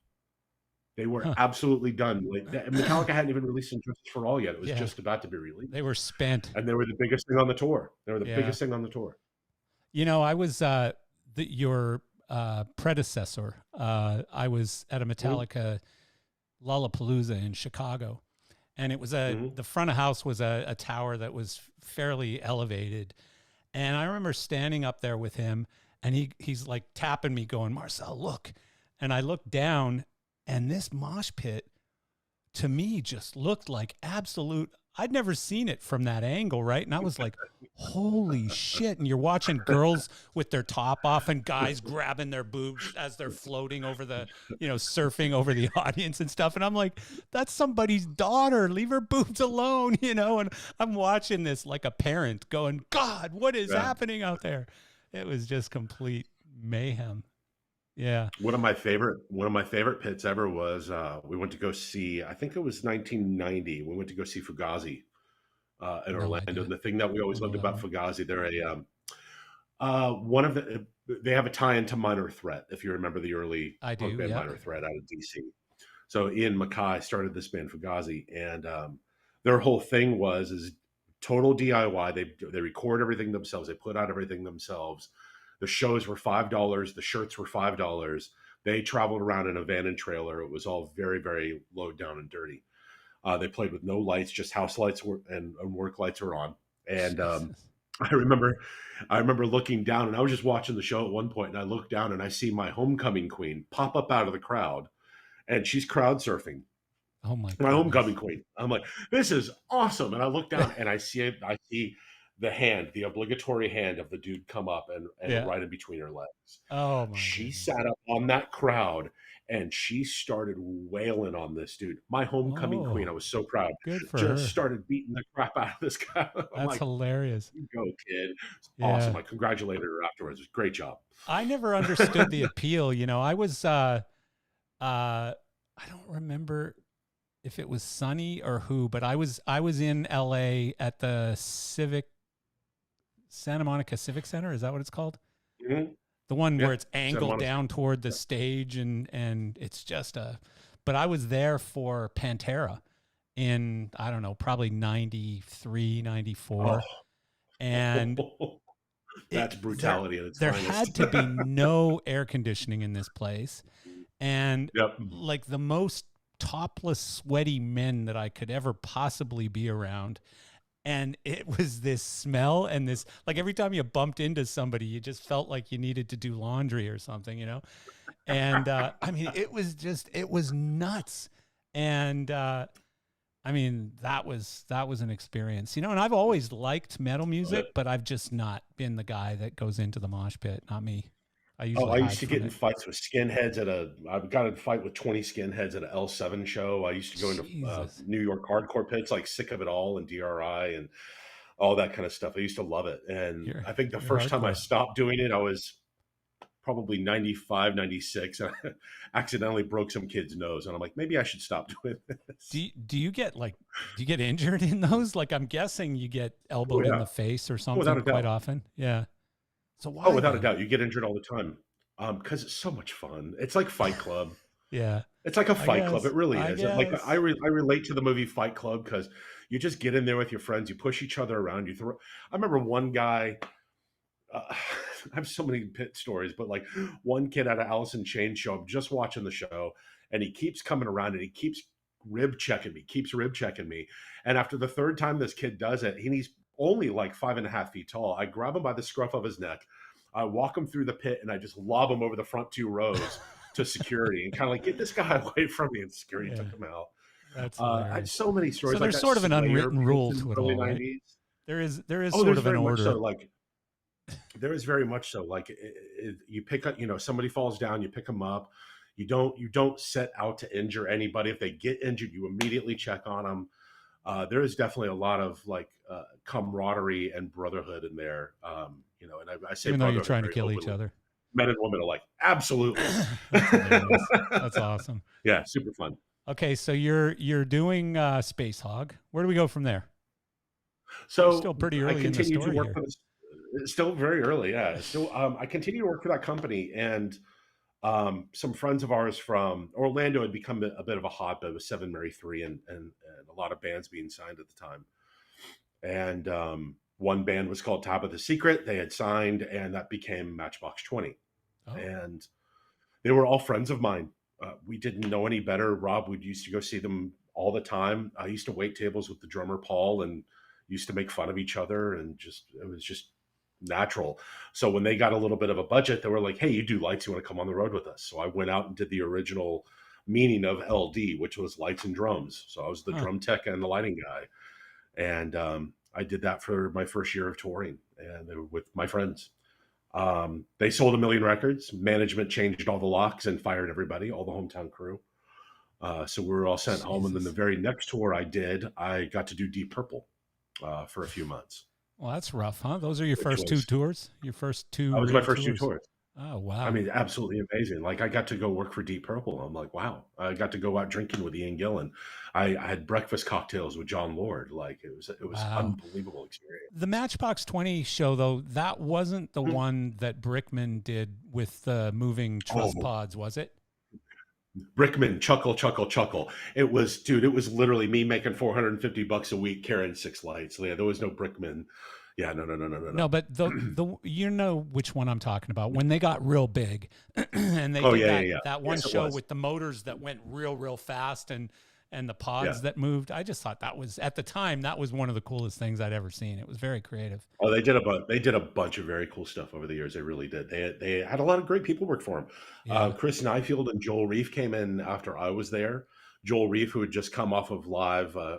They were absolutely done. Like, Metallica hadn't even released Injustice for All yet. It was just about to be released. They were spent. And they were the biggest thing on the tour. They were the biggest thing on the tour. You know, I was your predecessor. I was at a Metallica Lollapalooza in Chicago. And it was the front of house was a tower that was fairly elevated. And I remember standing up there with him, and he's like tapping me going, "Marcel, look." And I looked down, and this mosh pit to me just looked like absolute, I'd never seen it from that angle, right? And I was like, holy shit. And you're watching girls with their top off and guys grabbing their boobs as they're floating over the, surfing over the audience and stuff. And I'm like, that's somebody's daughter. Leave her boobs alone, And I'm watching this like a parent going, God, what is happening out there? It was just complete mayhem. Yeah. One of my favorite pits ever was we went to go see, I think it was 1990. We went to go see Fugazi in Orlando. And the thing that we always loved about Fugazi, they're they have a tie into Minor Threat, if you remember the early punk band Minor Threat out of DC. So Ian Mackay started this band Fugazi, and their whole thing is total DIY. They record everything themselves. They put out everything themselves. The shows were $5. The shirts were $5. They traveled around in a van and trailer. It was all very, very low down and dirty. They played with no lights, just house lights and work lights were on. And I remember looking down, and I was just watching the show at one point, and I looked down and I see my homecoming queen pop up out of the crowd, and she's crowd surfing. Oh my homecoming queen. I'm like, this is awesome. And I look down and I see the obligatory hand of the dude come up and right in between her legs. Oh my She sat up on that crowd and she started wailing on this dude. My homecoming queen. I was so proud. Good for her. Just started beating the crap out of this guy. That's hilarious. You go, kid. It's awesome. I congratulated her afterwards. It was a great job. I never understood the appeal. I was I don't remember if it was Sunny or who, but I was in LA at the Santa Monica Civic Center. Is that what it's called? Mm-hmm. The one where it's angled down toward the stage and it's just but I was there for Pantera in, I don't know, probably 93, 94. And that's brutality at its there finest. had to be no air conditioning in this place. And like the most topless, sweaty men that I could ever possibly be around. And it was this smell and this, like every time you bumped into somebody, you just felt like you needed to do laundry or something, And I mean, it was nuts. And I mean, that was an experience, and I've always liked metal music, but I've just not been the guy that goes into the mosh pit. Not me. I used to get in fights with skinheads I got in a fight with 20 skinheads at an L7 show. I used to go into New York hardcore pits like Sick of It All and DRI and all that kind of stuff. I used to love it. And I think the first time I stopped doing it, I was probably 95, 96. And I accidentally broke some kid's nose. And I'm like, maybe I should stop doing this. Do you get injured in those? Like, I'm guessing you get elbowed in the face or something quite often. Yeah. So why? Without a doubt, you get injured all the time. Because it's so much fun. It's like Fight Club. Yeah, it's like a Fight Club. It really is. Like I relate to the movie Fight Club because you just get in there with your friends. You push each other around. You throw. I remember one guy. I have so many pit stories, but like one kid at an Alice in Chains show. I'm just watching the show, and he keeps coming around and he keeps rib checking me. And after the third time this kid does it, he's only like 5.5 feet tall. I grab him by the scruff of his neck. I walk him through the pit and I just lob him over the front 2 rows to security and kind of like, get this guy away from me. And security took him out. That's I had so many stories. So there's like sort of an unwritten rule in to the it early all, right? 90s. There is Oh, sort there's of an very much order. so. Like there is very much so. Like you pick up, somebody falls down, you pick them up. You don't set out to injure anybody. If they get injured, you immediately check on them. There is definitely a lot of like camaraderie and brotherhood in there. And I say even though you're trying to very kill openly. each other. Men and women are like, absolutely. That's hilarious. That's awesome. Yeah, super fun. Okay, so you're doing Space Hog. Where do we go from there? So we're still pretty early in the story to work here. for this. It's still very early, yeah. Still, I continue to work for that company, and some friends of ours from Orlando had become a bit of a hotbed with Seven Mary 3 and a lot of bands being signed at the time. And one band was called Top of the Secret. They had signed, and that became Matchbox 20. Oh. And they were all friends of mine. We didn't know any better. Rob, we used to go see them all the time. I used to wait tables with the drummer Paul and used to make fun of each other, and it was just natural. So when they got a little bit of a budget, they were like, hey, you do lights, you want to come on the road with us? So I went out and did the original meaning of LD, which was lights and drums. So I was the drum tech and the lighting guy. And I did that for my first year of touring, and they were with my friends. They sold 1 million records. Management changed all the locks and fired everybody, all the hometown crew. So we were all sent home. And then the very next tour I did, I got to do Deep Purple for a few months. Well, that's rough, huh? Those are your first 2 tours? Your first 2 That was my first 2 tours. Oh, wow. I mean, absolutely amazing. Like, I got to go work for Deep Purple. I'm like, wow. I got to go out drinking with Ian Gillan. I had breakfast cocktails with John Lord. Like, it was unbelievable experience. The Matchbox 20 show, though, that wasn't the one that Brickman did with the moving truss pods, was it? Brickman, chuckle. It was literally me making $450 a week carrying 6 lights. Yeah, there was no Brickman. Yeah, no. No, but the you know which one I'm talking about. When they got real big, and they did that one show with the motors that went real fast and the pods that moved. I just thought that was, at the time, that was one of the coolest things I'd ever seen. It was very creative. Oh, they did a bunch of very cool stuff over the years. They really did. They had a lot of great people work for them. Yeah. Chris Nyfield and Joel Reef came in after I was there. Joel Reef, who had just come off of live, I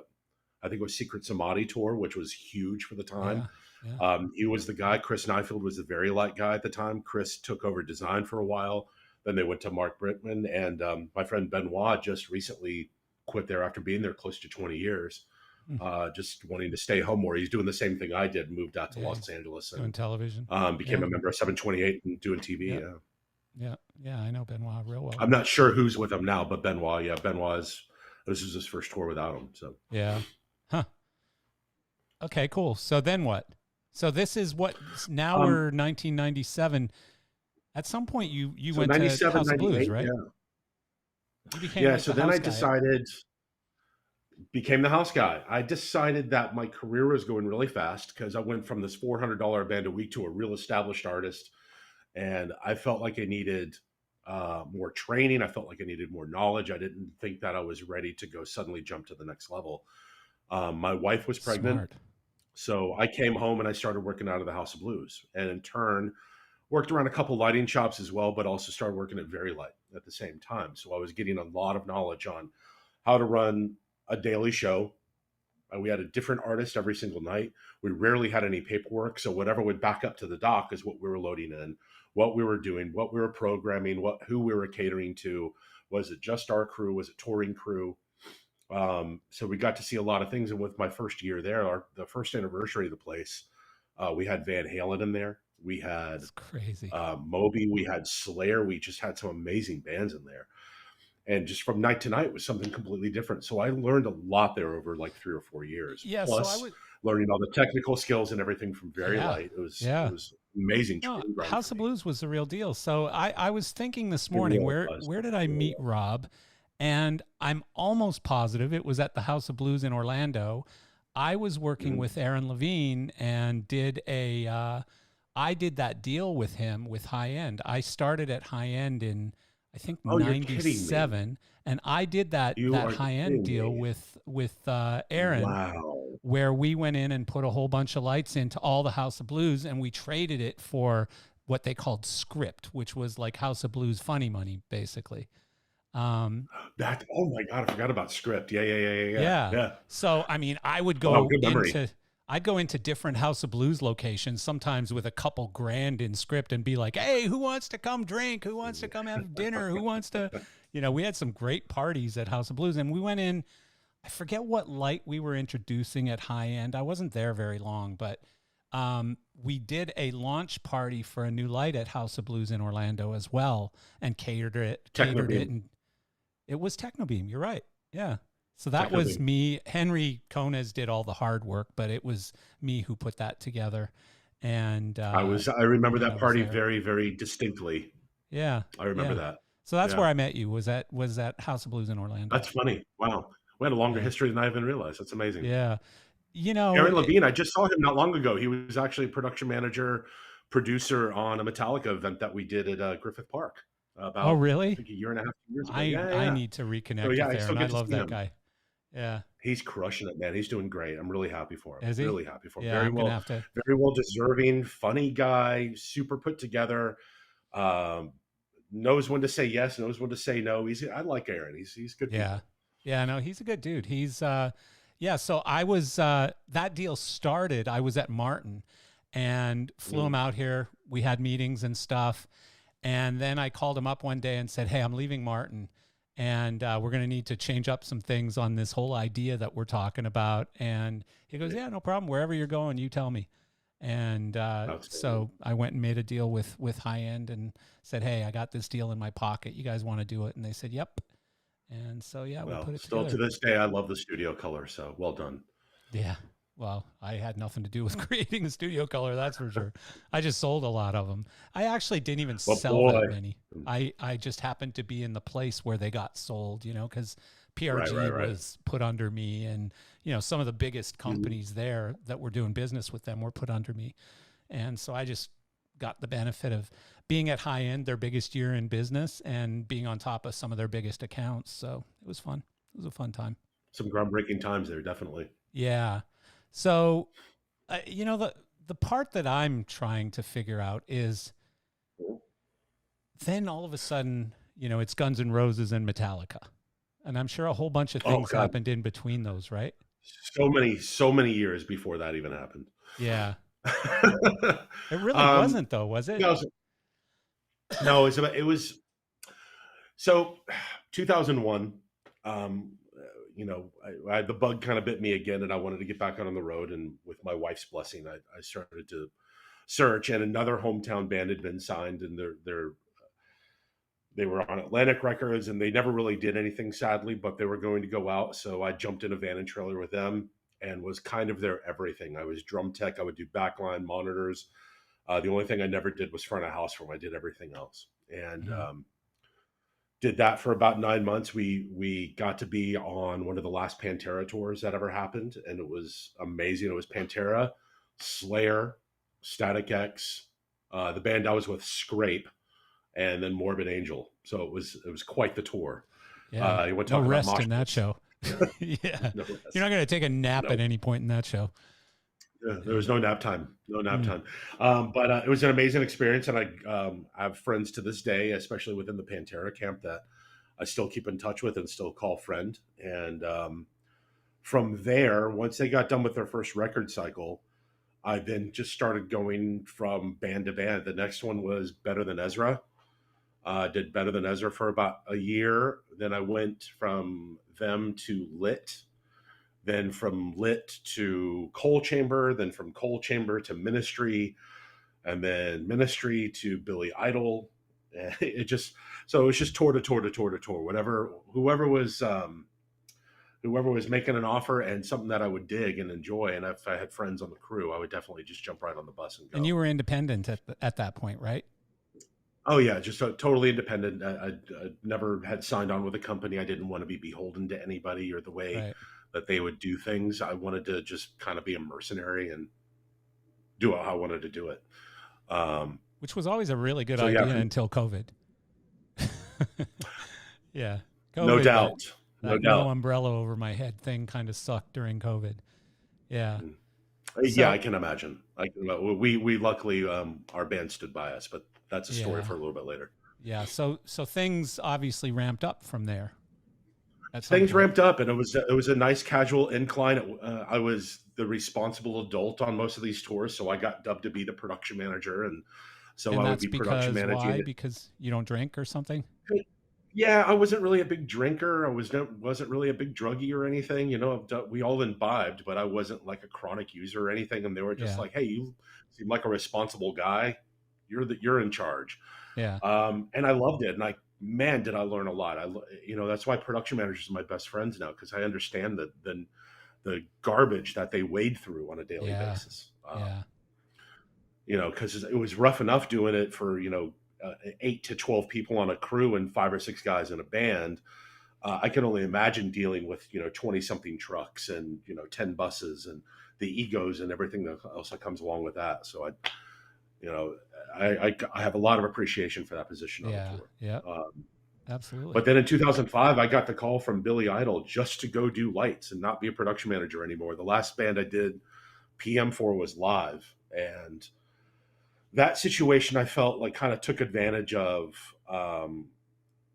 think it was Secret Samadhi tour, which was huge for the time. Yeah. He was the guy. Chris Nyfield was the very light guy at the time. Chris took over design for a while. Then they went to Mark Brickman, and my friend Benoit just recently quit there after being there close to 20 years, just wanting to stay home more. He's doing the same thing I did, moved out to Los Angeles and doing television. Became a member of 728 and doing TV. Yeah, I know Benoit real well. I'm not sure who's with him now, but Benoit, this is his first tour without him. So yeah. Huh. Okay, cool. So then what? So this is what, now we're 1997. At some point you went to House of Blues, right? Yeah. So then I became the house guy. I decided that my career was going really fast because I went from this $400 band a week to a real established artist. And I felt like I needed more training. I felt like I needed more knowledge. I didn't think that I was ready to go suddenly jump to the next level. My wife was pregnant. Smart. So I came home and I started working out of the House of Blues, and in turn worked around a couple lighting shops as well, but also started working at Very Light at the same time. So I was getting a lot of knowledge on how to run a daily show. We had a different artist every single night. We rarely had any paperwork. So whatever would back up to the dock is what we were loading in, what we were doing, what we were programming, who we were catering to. Was it just our crew? Was it touring crew? So we got to see a lot of things. And with my first year there, the first anniversary of the place, we had Van Halen in there. We had crazy Moby. We had Slayer. We just had some amazing bands in there. And just from night to night was something completely different. So I learned a lot there over like 3 or 4 years. Yeah. Plus, learning all the technical skills and everything from Very Light. It was amazing. No, House of Blues was the real deal. So I was thinking this morning, where did I meet Rob? And I'm almost positive it was at the House of Blues in Orlando. I was working with Aaron Levine and I did that deal with him with High End. I started at High End in, I think, 97. And I did that You are high end kidding deal me. with Aaron, Wow. where we went in and put a whole bunch of lights into all the House of Blues, and we traded it for what they called script, which was like House of Blues funny money, basically. Oh my God, I forgot about script. Yeah. Yeah. Yeah. So, I mean, Wow, good memory. I'd go into different House of Blues locations, sometimes with a couple grand in script, and be like, hey, who wants to come drink? Who wants to come have dinner? Who wants to, we had some great parties at House of Blues, and we went in, I forget what light we were introducing at high end. I wasn't there very long, but we did a launch party for a new light at House of Blues in Orlando as well, and catered it, and it was Technobeam. You're right. Yeah. So that was me. Henry Koenig did all the hard work, but it was me who put that together. And I remember that party very, very distinctly. Yeah. I remember that. So that's where I met you. Was that House of Blues in Orlando? That's funny. Wow. We had a longer history than I even realized. That's amazing. Yeah. Aaron Levine, I just saw him not long ago. He was actually a production manager, producer on a Metallica event that we did at Griffith Park. Oh, really? I think a year and a half, 2 years ago. I need to reconnect with Aaron. I love that guy. Yeah. He's crushing it, man. He's doing great. I'm really happy for him. Is he? Really happy for him. Yeah, Very well deserving, funny guy, super put together. Knows when to say yes, knows when to say no. I like Aaron. He's good. Yeah. People. Yeah, no, he's a good dude. He's so I was that deal started. I was at Martin and flew him out here. We had meetings and stuff. And then I called him up one day and said, hey, I'm leaving Martin, and we're going to need to change up some things on this whole idea that we're talking about. And he goes, yeah, no problem. Wherever you're going, you tell me. And so I went and made a deal with High End and said, hey, I got this deal in my pocket. You guys want to do it? And they said, yep. And so, we put it still together. To this day, I love the studio color. So well done. Yeah. Well, I had nothing to do with creating the studio color, that's for sure. I just sold a lot of them. I actually didn't even sell that many. I just happened to be in the place where they got sold, because PRG was put under me, and some of the biggest companies there that were doing business with them were put under me. And so I just got the benefit of being at High End, their biggest year in business, and being on top of some of their biggest accounts. So it was fun. It was a fun time. Some groundbreaking times there, definitely. Yeah. So, the part that I'm trying to figure out is then all of a sudden, it's Guns N' Roses and Metallica. And I'm sure a whole bunch of things happened in between those, right? So many years before that even happened. Yeah. It really wasn't, though, was it? No, it was so 2001. The bug kind of bit me again, and I wanted to get back out on the road. And with my wife's blessing, I started to search, and another hometown band had been signed, and they were on Atlantic Records, and they never really did anything, sadly, but they were going to go out. So I jumped in a van and trailer with them and was kind of their everything. I was drum tech. I would do backline monitors. The only thing I never did was front of house for them. I did everything else. And did that for about 9 months. We got to be on one of the last Pantera tours that ever happened, and it was amazing. It was Pantera, Slayer, Static X, the band I was with, Scrape, and then Morbid Angel. So it was quite the tour. Yeah, no rest in that show. Yeah, no rest. You're not going to take a nap at any point in that show. There was no nap time. But it was an amazing experience, and I have friends to this day, especially within the Pantera camp, that I still keep in touch with and still call friend. And from there, once they got done with their first record cycle, I then just started going from band to band. The next one was Better Than Ezra. Did Better Than Ezra for about a year. Then I went from them to Lit. Then from Lit to Coal Chamber, then from Coal Chamber to Ministry, and then Ministry to Billy Idol. It was just tour to tour to tour to tour. Whoever was making an offer and something that I would dig and enjoy, and if I had friends on the crew, I would definitely just jump right on the bus and go. And you were independent at that point, right? Oh yeah, just totally independent. I never had signed on with a company. I didn't want to be beholden to anybody or the way that they would do things. I wanted to just kind of be a mercenary and do how I wanted to do it. Which was always a really good idea until COVID. Yeah. No COVID, doubt. No no doubt. umbrella over my head thing kind of sucked during COVID. Yeah. Yeah, I So can imagine. We luckily our band stood by us, but that's a story yeah, for a little bit later. yeah. So things obviously ramped up from there at some Things point. ramped up, and it was a nice casual incline. I was the responsible adult on most of these tours, so I got dubbed to be the production manager, and so And I would that's be production because managing why? it. Because you don't drink or something? Yeah, I wasn't really a big drinker. Wasn't really a big druggie or anything. We all imbibed, but I wasn't like a chronic user or anything. And they were just Yeah. like, "Hey, you seem like a responsible guy. You're in charge." Yeah. And I loved it. And man, did I learn a lot. That's why production managers are my best friends now, because I understand the garbage that they wade through on a daily Yeah. basis. Yeah. Because it was rough enough doing it for 8 to 12 people on a crew and 5 or 6 guys in a band. I can only imagine dealing with 20 something trucks and 10 buses and the egos and everything else that comes along with that. So you know I have a lot of appreciation for that position on the Yeah. tour. Yeah. Um, Absolutely. but then in 2005, I got the call from Billy Idol just to go do lights and not be a production manager anymore. The last band I did PM for was Live, and that situation I felt like kind of took advantage of.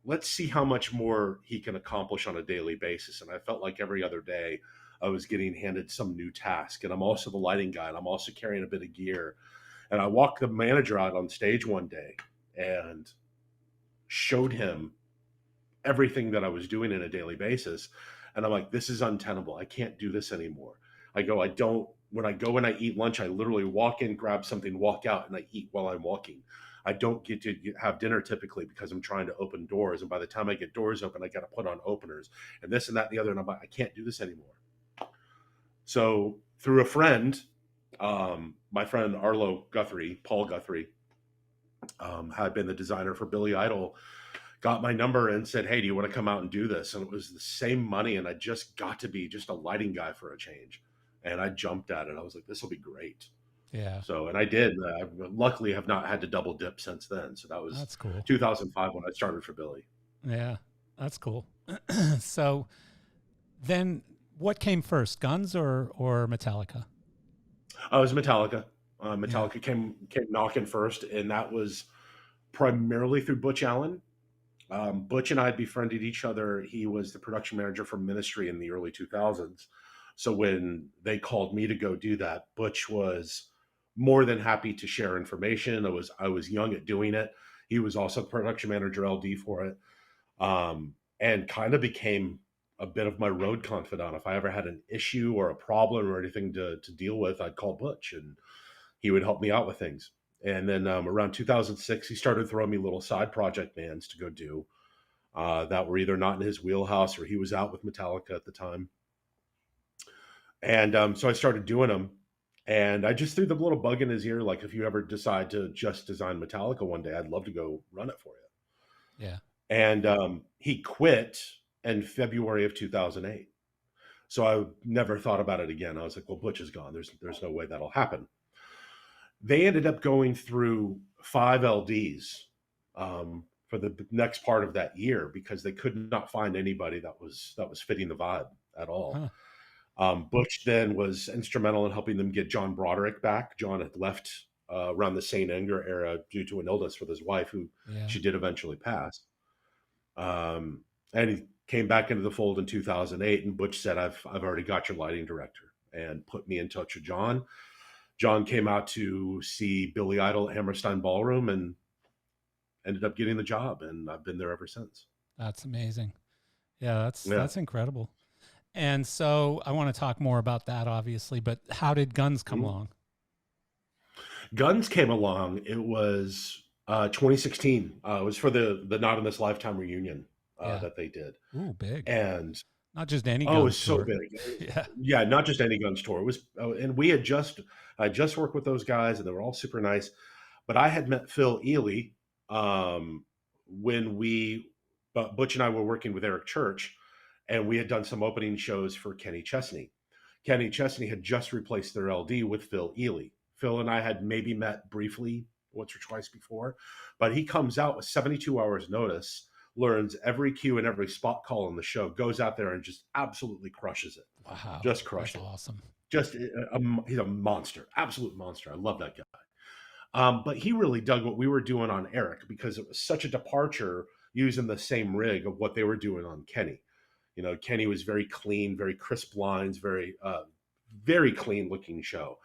Let's see how much more he can accomplish on a daily basis. And I felt like every other day I was getting handed some new task. And I'm also the lighting guy, and I'm also carrying a bit of gear. And I walked the manager out on stage one day and showed him everything that I was doing on a daily basis. And I'm like, this is untenable. I can't do this anymore. When I go and I eat lunch, I literally walk in, grab something, walk out, and I eat while I'm walking. I don't get to have dinner typically because I'm trying to open doors. And by the time I get doors open, I got to put on openers and this and that and the other. And I'm like, I can't do this anymore. So through a friend, my friend Paul Guthrie, had been the designer for Billy Idol, got my number and said, "Hey, do you want to come out and do this?" And it was the same money, and I just got to be just a lighting guy for a change. And I jumped at it. I was like, "This will be great." Yeah. So, and I did. I luckily have not had to double dip since then. So that was That's cool. 2005 when I started for Billy. Yeah. That's cool. So then what came first, Guns or Metallica? I was Metallica. Yeah. Metallica came knocking first, and that was primarily through Butch Allen. Butch and I had befriended each other. He was the production manager for Ministry in the early 2000s. So when they called me to go do that, Butch was more than happy to share information. I was young at doing it. He was also the production manager LD for it, and kind of became a bit of my road confidant. If I ever had an issue or a problem or anything to deal with, I'd call Butch and he would help me out with things. And then around 2006, he started throwing me little side project bands to go do that were either not in his wheelhouse or he was out with Metallica at the time. And so I started doing them. And I just threw the little bug in his ear, like, if you ever decide to just design Metallica one day, I'd love to go run it for you. Yeah. And he quit in February of 2008. So I never thought about it again. I was like, well, Butch is gone. There's no way that'll happen. They ended up going through 5 LDs for the next part of that year because they could not find anybody that was fitting the vibe at all. Huh. Butch then was instrumental in helping them get John Broderick back. John had left around the St. Anger era due to an illness with his wife, who she did eventually pass. And he came back into the fold in 2008, and Butch said, I've already got your lighting director, and put me in touch with John. John came out to see Billy Idol at Hammerstein Ballroom and ended up getting the job, and I've been there ever since. That's amazing. Yeah, that's incredible. And so I want to talk more about that, obviously, but how did Guns come along? Guns came along. It was 2016. It was for the Not in This Lifetime reunion that they did. Ooh, big. And not just any Guns. Oh, it was so tour. big. Yeah, not just any Guns tour. It was, and I just worked with those guys, and they were all super nice. But I had met Phil Ely when Butch and I were working with Eric Church, and we had done some opening shows for Kenny Chesney. Kenny Chesney had just replaced their LD with Phil Ely. Phil and I had maybe met briefly once or twice before, but he comes out with 72 hours notice, learns every cue and every spot call on the show, goes out there and just absolutely crushes it. Wow. Just That's crushed it. awesome. Just he's a monster, absolute monster. I love that guy. But he really dug what we were doing on Eric because it was such a departure using the same rig of what they were doing on Kenny. You know, Kenny was very clean, very crisp lines, very clean looking show.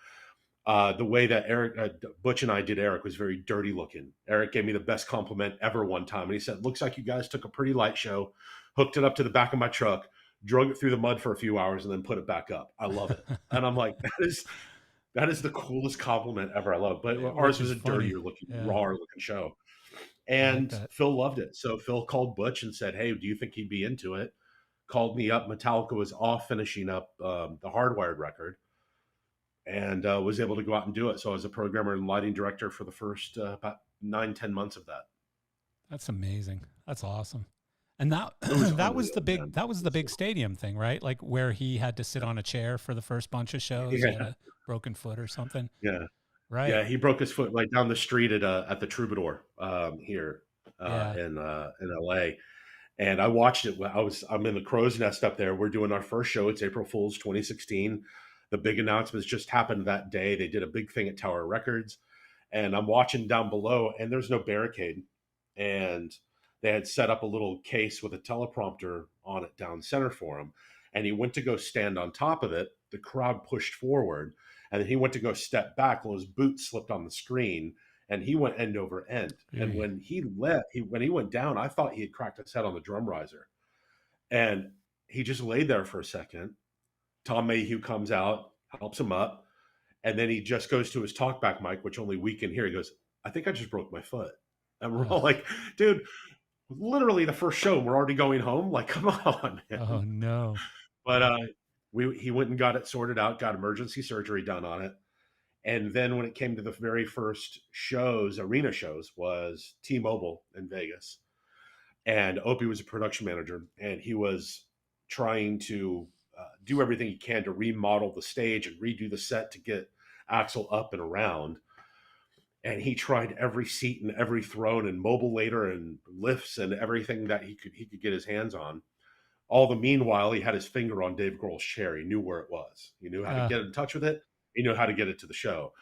The way that Butch and I did Eric was very dirty looking. Eric gave me the best compliment ever one time. And he said, looks like you guys took a pretty light show, hooked it up to the back of my truck, drug it through the mud for a few hours, and then put it back up. I love it. And I'm like, that is the coolest compliment ever. I love it. But ours was a dirtier looking, rawer looking show. And like Phil loved it. So Phil called Butch and said, hey, do you think he'd be into it? Called me up. Metallica was off finishing up the Hardwired record and was able to go out and do it. So I was a programmer and lighting director for the first about 9-10 months of that. That's amazing. That's awesome. And that was the big stadium thing, right? Like where he had to sit on a chair for the first bunch of shows. He had a broken foot or something. Yeah. Right. Yeah. He broke his foot right down the street at the Troubadour here in LA. And I watched it. I'm in the crow's nest up there. We're doing our first show. It's April Fool's 2016. The big announcements just happened that day. They did a big thing at Tower Records. And I'm watching down below, and there's no barricade. And they had set up a little case with a teleprompter on it down center for him. And he went to go stand on top of it. The crowd pushed forward. And then he went to go step back. Well, his boot slipped on the screen. And he went end over end. And when he went down, I thought he had cracked his head on the drum riser. And he just laid there for a second. Tom Mayhew comes out, helps him up. And then he just goes to his talkback mic, which only we can hear. He goes, I think I just broke my foot. And we're all like, dude, literally the first show, we're already going home. Like, come on, man. Oh, no. But he went and got it sorted out, got emergency surgery done on it. And then when it came to the very first shows, arena shows, was T-Mobile in Vegas. And Opie was a production manager, and he was trying to do everything he can to remodel the stage and redo the set to get Axl up and around. And he tried every seat and every throne and mobile-lator and lifts and everything that he could get his hands on. All the meanwhile, he had his finger on Dave Grohl's chair. He knew where it was. He knew how to get in touch with it. He knew how to get it to the show.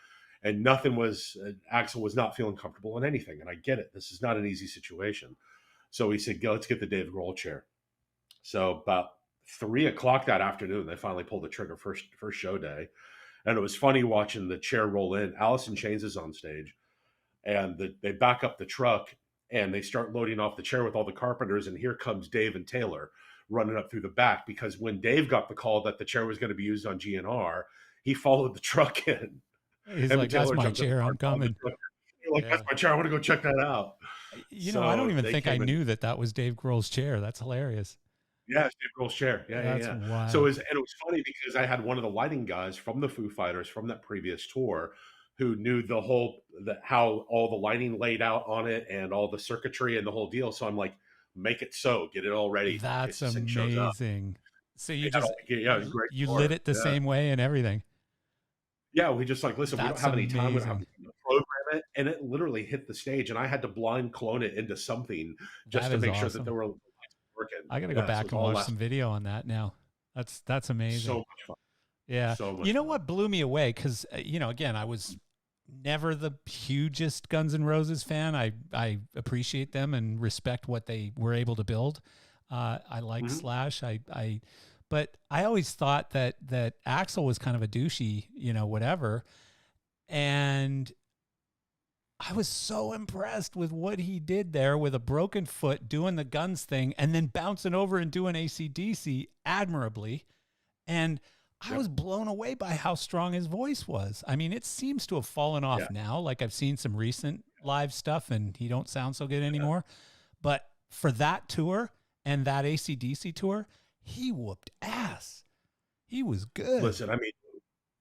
And Axl was not feeling comfortable in anything. And I get it. This is not an easy situation. So he said, let's get the Dave Grohl chair. So about 3:00 that afternoon, they finally pulled the trigger first show day. And it was funny watching the chair roll in. Alice in Chains is on stage. And they back up the truck and they start loading off the chair with all the carpenters. And here comes Dave and Taylor running up through the back. Because when Dave got the call that the chair was going to be used on GnR, he followed the truck in. He's like, that's my chair. I'm coming. Like, that's my chair. I want to go check that out. I don't even think I knew that was Dave Grohl's chair. That's hilarious. Yeah, it's Dave Grohl's chair. Yeah. Wild. So it was funny because I had one of the lighting guys from the Foo Fighters from that previous tour who knew how all the lighting laid out on it and all the circuitry and the whole deal. So I'm like, make it so, get it all ready. That's amazing. So you you lit it the same way and everything. Yeah, we just like, listen, we don't have any time. We don't have to program it. And it literally hit the stage. And I had to blind clone it into something just to make sure that there were working. I got to go back and watch some video on that now. That's amazing. So much fun. Yeah. So much fun. What blew me away? Because, again, I was never the hugest Guns N' Roses fan. I appreciate them and respect what they were able to build. I like Slash. But I always thought that Axl was kind of a douchey, whatever. And I was so impressed with what he did there with a broken foot, doing the Guns thing, and then bouncing over and doing AC/DC admirably. And I was blown away by how strong his voice was. I mean, it seems to have fallen off now. Like I've seen some recent live stuff, and he don't sound so good anymore. But for that tour and that AC/DC tour, he whooped ass. He was good. Listen, I mean,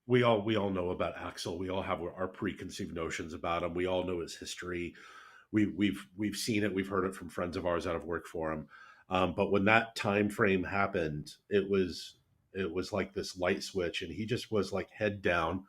we all know about Axl. We all have our preconceived notions about him. We all know his history. We've seen it. We've heard it from friends of ours that have worked for him. But when that time frame happened, it was like this light switch, and he just was like head down.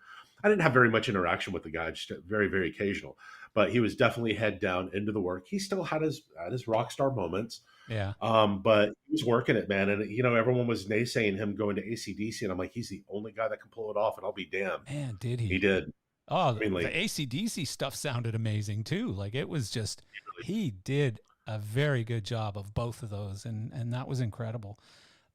I didn't have very much interaction with the guy, just very, very occasional. But he was definitely head down into the work. He still had his rock star moments, Yeah. but he was working it, man. And everyone was naysaying him going to AC/DC, and I'm like, he's the only guy that can pull it off, and I'll be damned. Man, did He he? did. Oh, I mean, the like, AC/DC stuff sounded amazing too. Like it was just, really, he did a very good job of both of those, and that was incredible.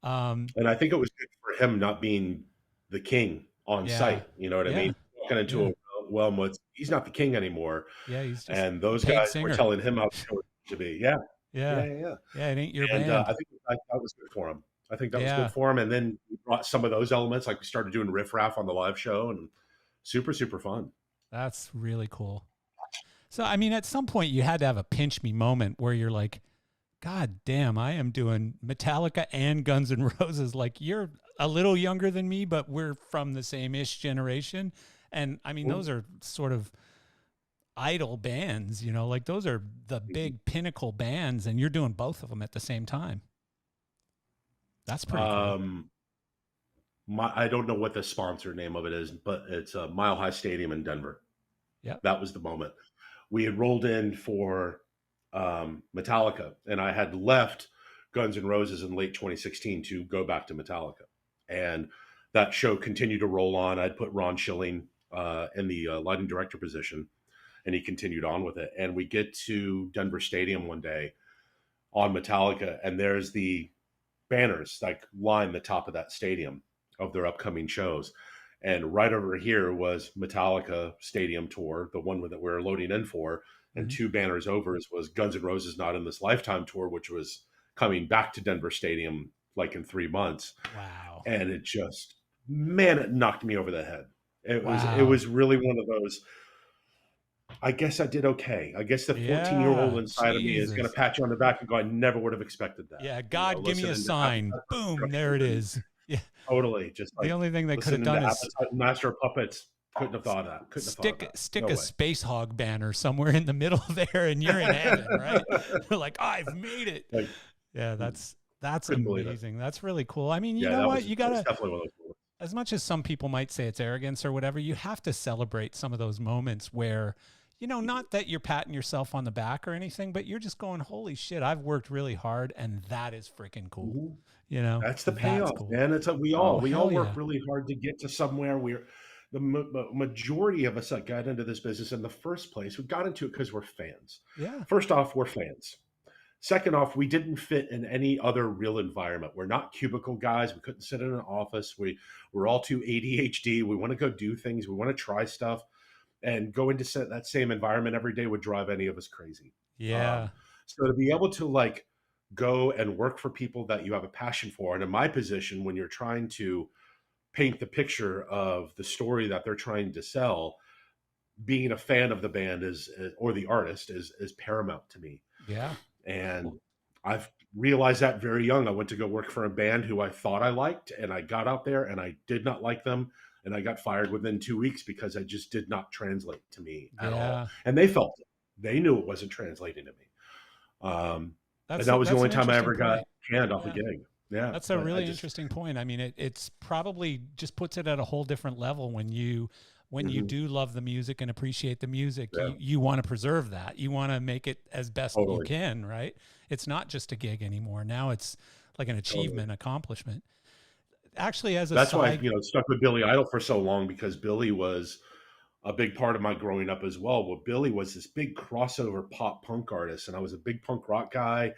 Um, and I think it was good for him not being the king on yeah, site. You know what I mean? yeah, Walking into yeah, a realm with he's not the king anymore, yeah. He's just and a those paid guys were singer. telling him how the show was to be. Yeah, yeah, Yeah, yeah, yeah. yeah. It ain't your And band. I think that was good for him. I think that was good Yeah, for him. And then we brought some of those elements, like we started doing riff raff on the live show, and super, super fun. that's really cool. So, I mean, at some point, you had to have a pinch me moment where you're like, God damn, I am doing Metallica and Guns N' Roses. Like, you're a little younger than me, but we're from the same ish generation. And I mean, those are sort of idol bands, like those are the big pinnacle bands, and you're doing both of them at the same time. That's pretty cool. Um, I don't know what the sponsor name of it is, but it's a Mile High Stadium in Denver. Yeah. That was the moment. We had rolled in for Metallica, and I had left Guns N' Roses in late 2016 to go back to Metallica. And that show continued to roll on. I'd put Ron Schilling in the lighting director position, and he continued on with it. And we get to Denver Stadium one day on Metallica, and there's the banners like line the top of that stadium of their upcoming shows. And right over here was Metallica Stadium Tour, the one that we were loading in for. And Mm-hmm. two banners over was Guns N' Roses Not in This Lifetime Tour, which was coming back to Denver Stadium like in 3 months. Wow. And it just, man, it knocked me over the head. It Wow. was really one of those. I guess I did okay. I guess the 14-year-old Yeah. inside of me is going to Jesus. pat you on the back and go, I never would have expected that. Yeah. God, give me a Listening to sign. Appetite for Boom. There Destruction it and is. Yeah. totally just The like only thing they could have listening to done is Appetite Master of Puppets. Couldn't have thought of that. Couldn't have thought of stick that. stick No a way. space hog banner somewhere in the middle there, and you're in heaven, right? You're like, I've made it. Like, Yeah, that's couldn't believe it. amazing. That's really cool. I mean, you Yeah, know that what? was You that was gotta, definitely one of those. as much as some people might say it's arrogance or whatever, you have to celebrate some of those moments where, not that you're patting yourself on the back or anything, but you're just going, holy shit, I've worked really hard, and that is freaking cool. Mhm. That's the That's payoff, cool. man. It's a, Oh, we all hell work yeah. really hard to get to somewhere. We're the majority of us that got into this business in the first place. We got into it because we're fans. Yeah. First off, we're fans. Second off, we didn't fit in any other real environment. We're not cubicle guys. We couldn't sit in an office. We're all too ADHD. We want to go do things. We want to try stuff, and go into that same environment every day would drive any of us crazy. Yeah. So to be able to like go and work for people that you have a passion for, and in my position, when you're trying to paint the picture of the story that they're trying to sell, being a fan of the band or the artist is paramount to me. Yeah. And I've realized that very young. I went to go work for a band who I thought I liked, and I got out there and I did not like them. And I got fired within 2 weeks because I just did not translate to me at all. Yeah. And they felt it. They knew it wasn't translating to me. And that was the That's only an time I interesting ever got point. canned off a Yeah. gig. Yeah, That's a but I really just interesting point. I mean, it's probably just puts it at a whole different level when you mhm, do love the music and appreciate the music. yeah, You want to preserve that. You want to make it as best you totally, can, right? It's not just a gig anymore. Now it's like an totally. achievement, accomplishment. Actually, as a That's why side, stuck with Billy Idol for so long, because Billy was a big part of my growing up as well. Well, Billy was this big crossover pop punk artist, and I was a big punk rock guy.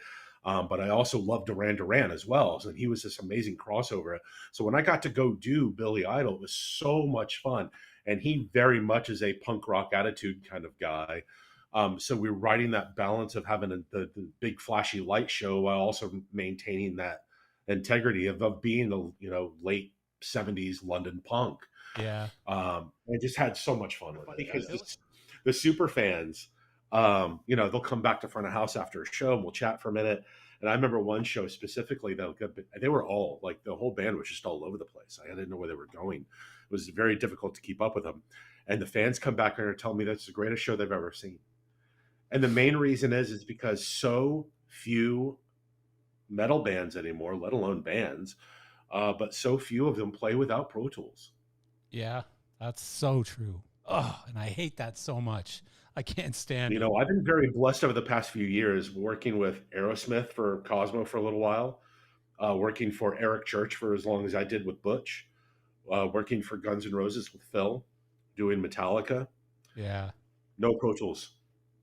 But I also loved Duran Duran as well. So he was this amazing crossover. So when I got to go do Billy Idol, it was so much fun. And he very much is a punk rock attitude kind of guy. So we were riding that balance of having the big flashy light show while also maintaining that integrity of being a late 70s London punk. yeah, I just had so much fun with it because the super fans, they'll come back to front of house after a show and we'll chat for a minute. And I remember one show specifically that they were all like, the whole band was just all over the place. I didn't know where they were going. It was very difficult to keep up with them. And the fans come back and tell me that's the greatest show they've ever seen. And the main reason is because so few metal bands anymore, let alone bands, but so few of them play without Pro Tools. yeah. That's so true. Oh, and I hate that so much. I can't stand You it. know, I've been very blessed over the past few years working with Aerosmith for Cosmo for a little while, working for Eric Church for as long as I did with Butch, working for Guns N' Roses with Phil, doing Metallica. Yeah, No Pro Tools,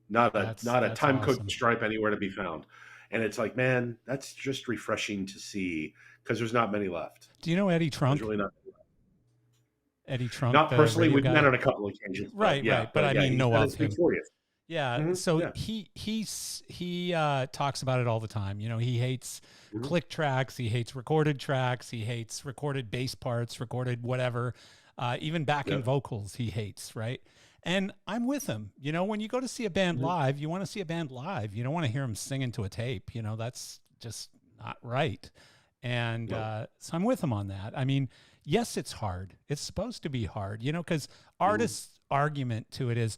not a that's time code awesome. stripe anywhere to be found. And it's like, man, that's just refreshing to see because there's not many left. Do you know Eddie There's Trunk? really not. Eddie Trunk, Not the personally, radio we've met guy. on a couple of occasions, Right, right. But but I yeah, mean, he's know been of it's him. notorious. Yeah. So Yeah. he talks about it all the time. You know, he hates Hmm. click tracks. He hates recorded tracks. He hates recorded bass parts, recorded whatever, even backing Yep. vocals. He hates, right? And I'm with him. You know, when you go to see a band Hmm. live, you want to see a band live. You don't want to hear them singing to a tape. You know, that's just not right. And No. so I'm with him on that. I mean, yes, it's hard. It's supposed to be hard, you know, because Hmm. artists' argument to it is,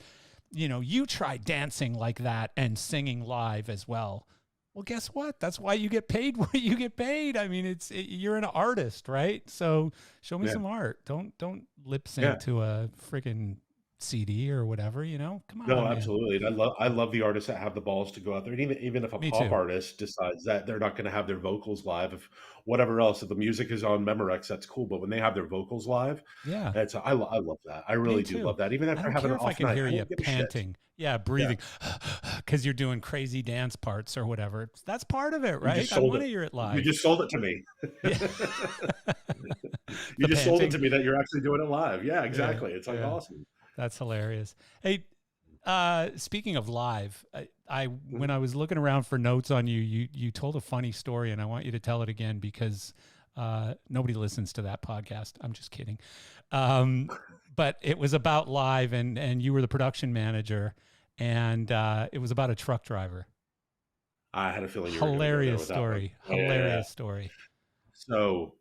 you know, you try dancing like that and singing live as well. Well, guess what? That's why you get paid what you get paid. I mean, you're an artist, right? So show me Yeah. some art. Don't lip sync Yeah. to a freaking CD or whatever. You know, come No, on, man. absolutely. And I love the artists that have the balls to go out there. And even if a Me pop too. artist decides that they're not going to have their vocals live, if whatever else, if the music is on Memorex, that's cool. But when they have their vocals live, Yeah, I love that. I me really do too. love that. Even if I they're don't having care an if I off can night, hear I you don't give a shit. panting. Yeah, Yeah. breathing because you're doing crazy dance parts or whatever. That's part of it, You right? just I sold want it. to hear it You live. just sold it to me. Yeah. You The just sold it panting. to me that you're actually doing it live. Yeah, Yeah, exactly. It's like yeah. awesome. That's hilarious. Hey, speaking of live, I when Mhm. I was looking around for notes on you, you told a funny story, and I want you to tell it again because nobody listens to that podcast. I'm just kidding. Um, but it was about live, and you were the production manager, and it was about a truck driver. I had a feeling you were going to go there Hilarious with that one. story. Yeah. Hilarious story. So,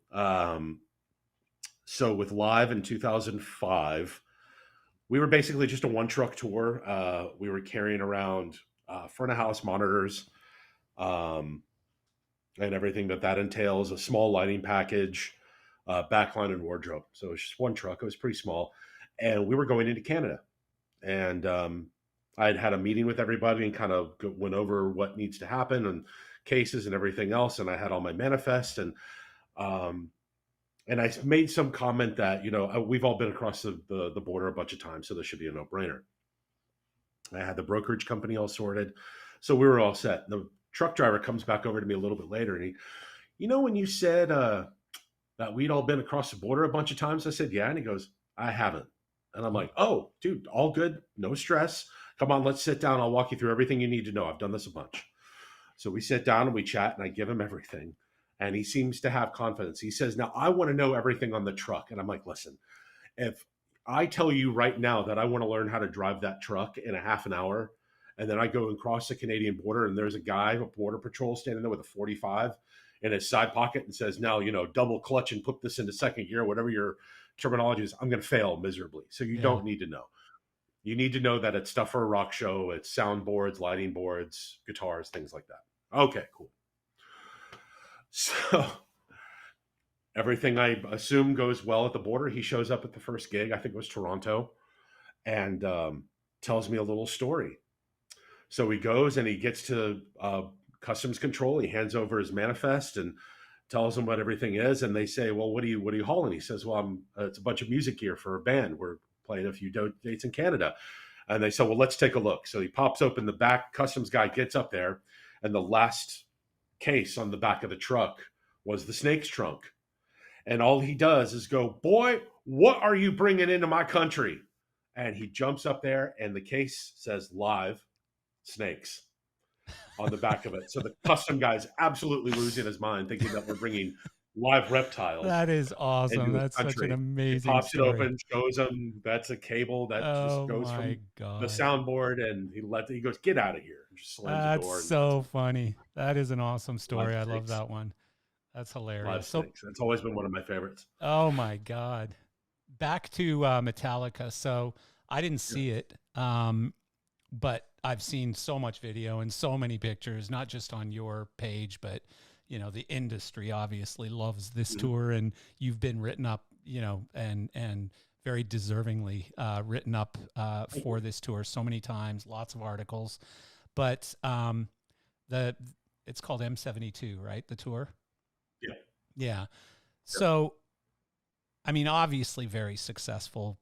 so with Live in 2005, we were basically just a one truck tour. We were carrying around front of house monitors um, and everything that entails, a small lighting package, backline and wardrobe. So it was just one truck. It was pretty small, and we were going into Canada. And I'd had a meeting with everybody and kind of went over what needs to happen and cases and everything else. And I had all my manifests um, and I made some comment that we've all been across the border a bunch of times, so this should be a no brainer. I had the brokerage company all sorted, so we were all set. The truck driver comes back over to me a little bit later, and when you said that we'd all been across the border a bunch of times, I said, yeah, and he goes, I haven't, and I'm Oh, like, oh, dude, all good, no stress. Come on, let's sit down. I'll walk you through everything you need to know. I've done this a bunch. So we sit down and we chat, and I give him everything. And he seems to have confidence. He says, now I want to know everything on the truck. And I'm like, listen, if I tell you right now that I want to learn how to drive that truck in a half an hour, and then I go and cross the Canadian border, and there's a guy, a border patrol, standing there with a 45 in his side pocket and says, now, double clutch and put this into second gear, whatever your terminology is, I'm going to fail miserably. So you yeah. don't need to know. You need to know that it's stuff for a rock show, it's soundboards, lighting boards, guitars, things like that. Okay, cool. So everything I assume goes well at the border. He shows up at the first gig, I think it was Toronto, and tells me a little story. So he goes and he gets to customs control. He hands over his manifest and tells them what everything is. And they say, "Well, what are you hauling?" He says, "Well, it's a bunch of music gear for a band. We're playing a few dates in Canada." And they said, "Well, let's take a look." So he pops open the back. Customs guy gets up there, and the last case on the back of the truck was the snake's trunk. And all he does is go, "Boy, what are you bringing into my country?" And he jumps up there, and the case says live snakes on the back of it. So the custom guy's absolutely losing his mind, thinking that we're bringing live reptiles That is awesome. into his That's such an country. He amazing pops it story. open, shows him that's a cable that just Oh goes my from the God. soundboard, and he goes, "Get out of here!" And just slams the That's door, and that's so funny. That is an awesome live story. I love snakes. that one. That's Live hilarious. So, snakes. It's always been one of my favorites. oh my God. Back to Metallica. So I didn't Yeah. see it, but I've seen so much video and so many pictures, not just on your page, but the industry obviously loves this Mhm. tour, and you've been written up, and very deservingly written up for this tour so many times, lots of articles. But the it's called M72, right? The tour. Yeah. Yeah. So, I mean, obviously very successful,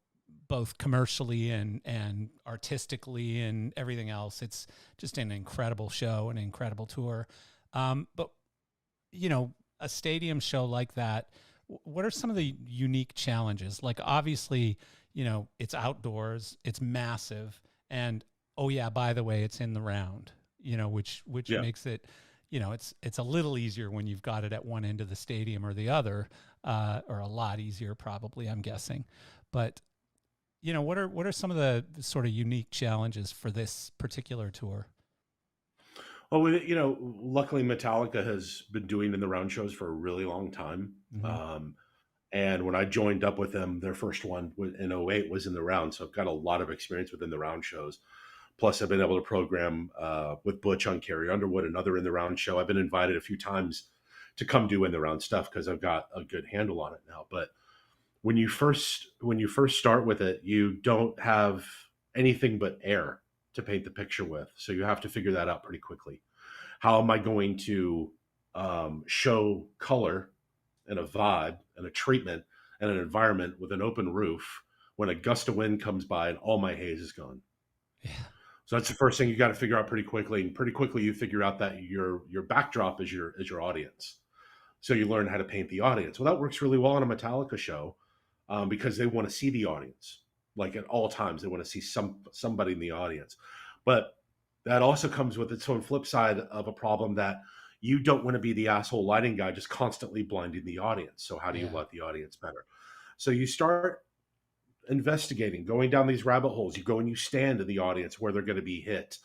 both commercially and artistically and everything else. It's just an incredible show, an incredible tour. But you know, a stadium show like that, what are some of the unique challenges? Like, obviously, you know, it's outdoors, it's massive, and oh yeah, by the way, it's in the round. You know, which Yeah. makes it, you know, it's a little easier when you've got it at one end of the stadium or the other, or a lot easier probably, I'm guessing. But you know, what are some of the sort of unique challenges for this particular tour? Well, luckily Metallica has been doing in the round shows for a really long time. Mm-hmm. And when I joined up with them, their first one in '08 was in the round. So I've got a lot of experience within the round shows. Plus, I've been able to program with Butch on Carrie Underwood, another in the round show. I've been invited a few times to come do in the round stuff because I've got a good handle on it now. But when you first start with it, you don't have anything but air to paint the picture with. So you have to figure that out pretty quickly. How am I going to show color and a vibe and a treatment and an environment with an open roof when a gust of wind comes by and all my haze is gone? Yeah. So that's the first thing you got to figure out pretty quickly. And pretty quickly you figure out that your backdrop is your audience. So you learn how to paint the audience. Well, that works really well on a Metallica show because they want to see the audience. Like at all times, they want to see somebody in the audience. But that also comes with its own flip side of a problem that you don't want to be the asshole lighting guy just constantly blinding the audience. So how do you Yeah. let the audience better? So you start investigating, going down these rabbit holes. You go and you stand in the audience where they're going to be hit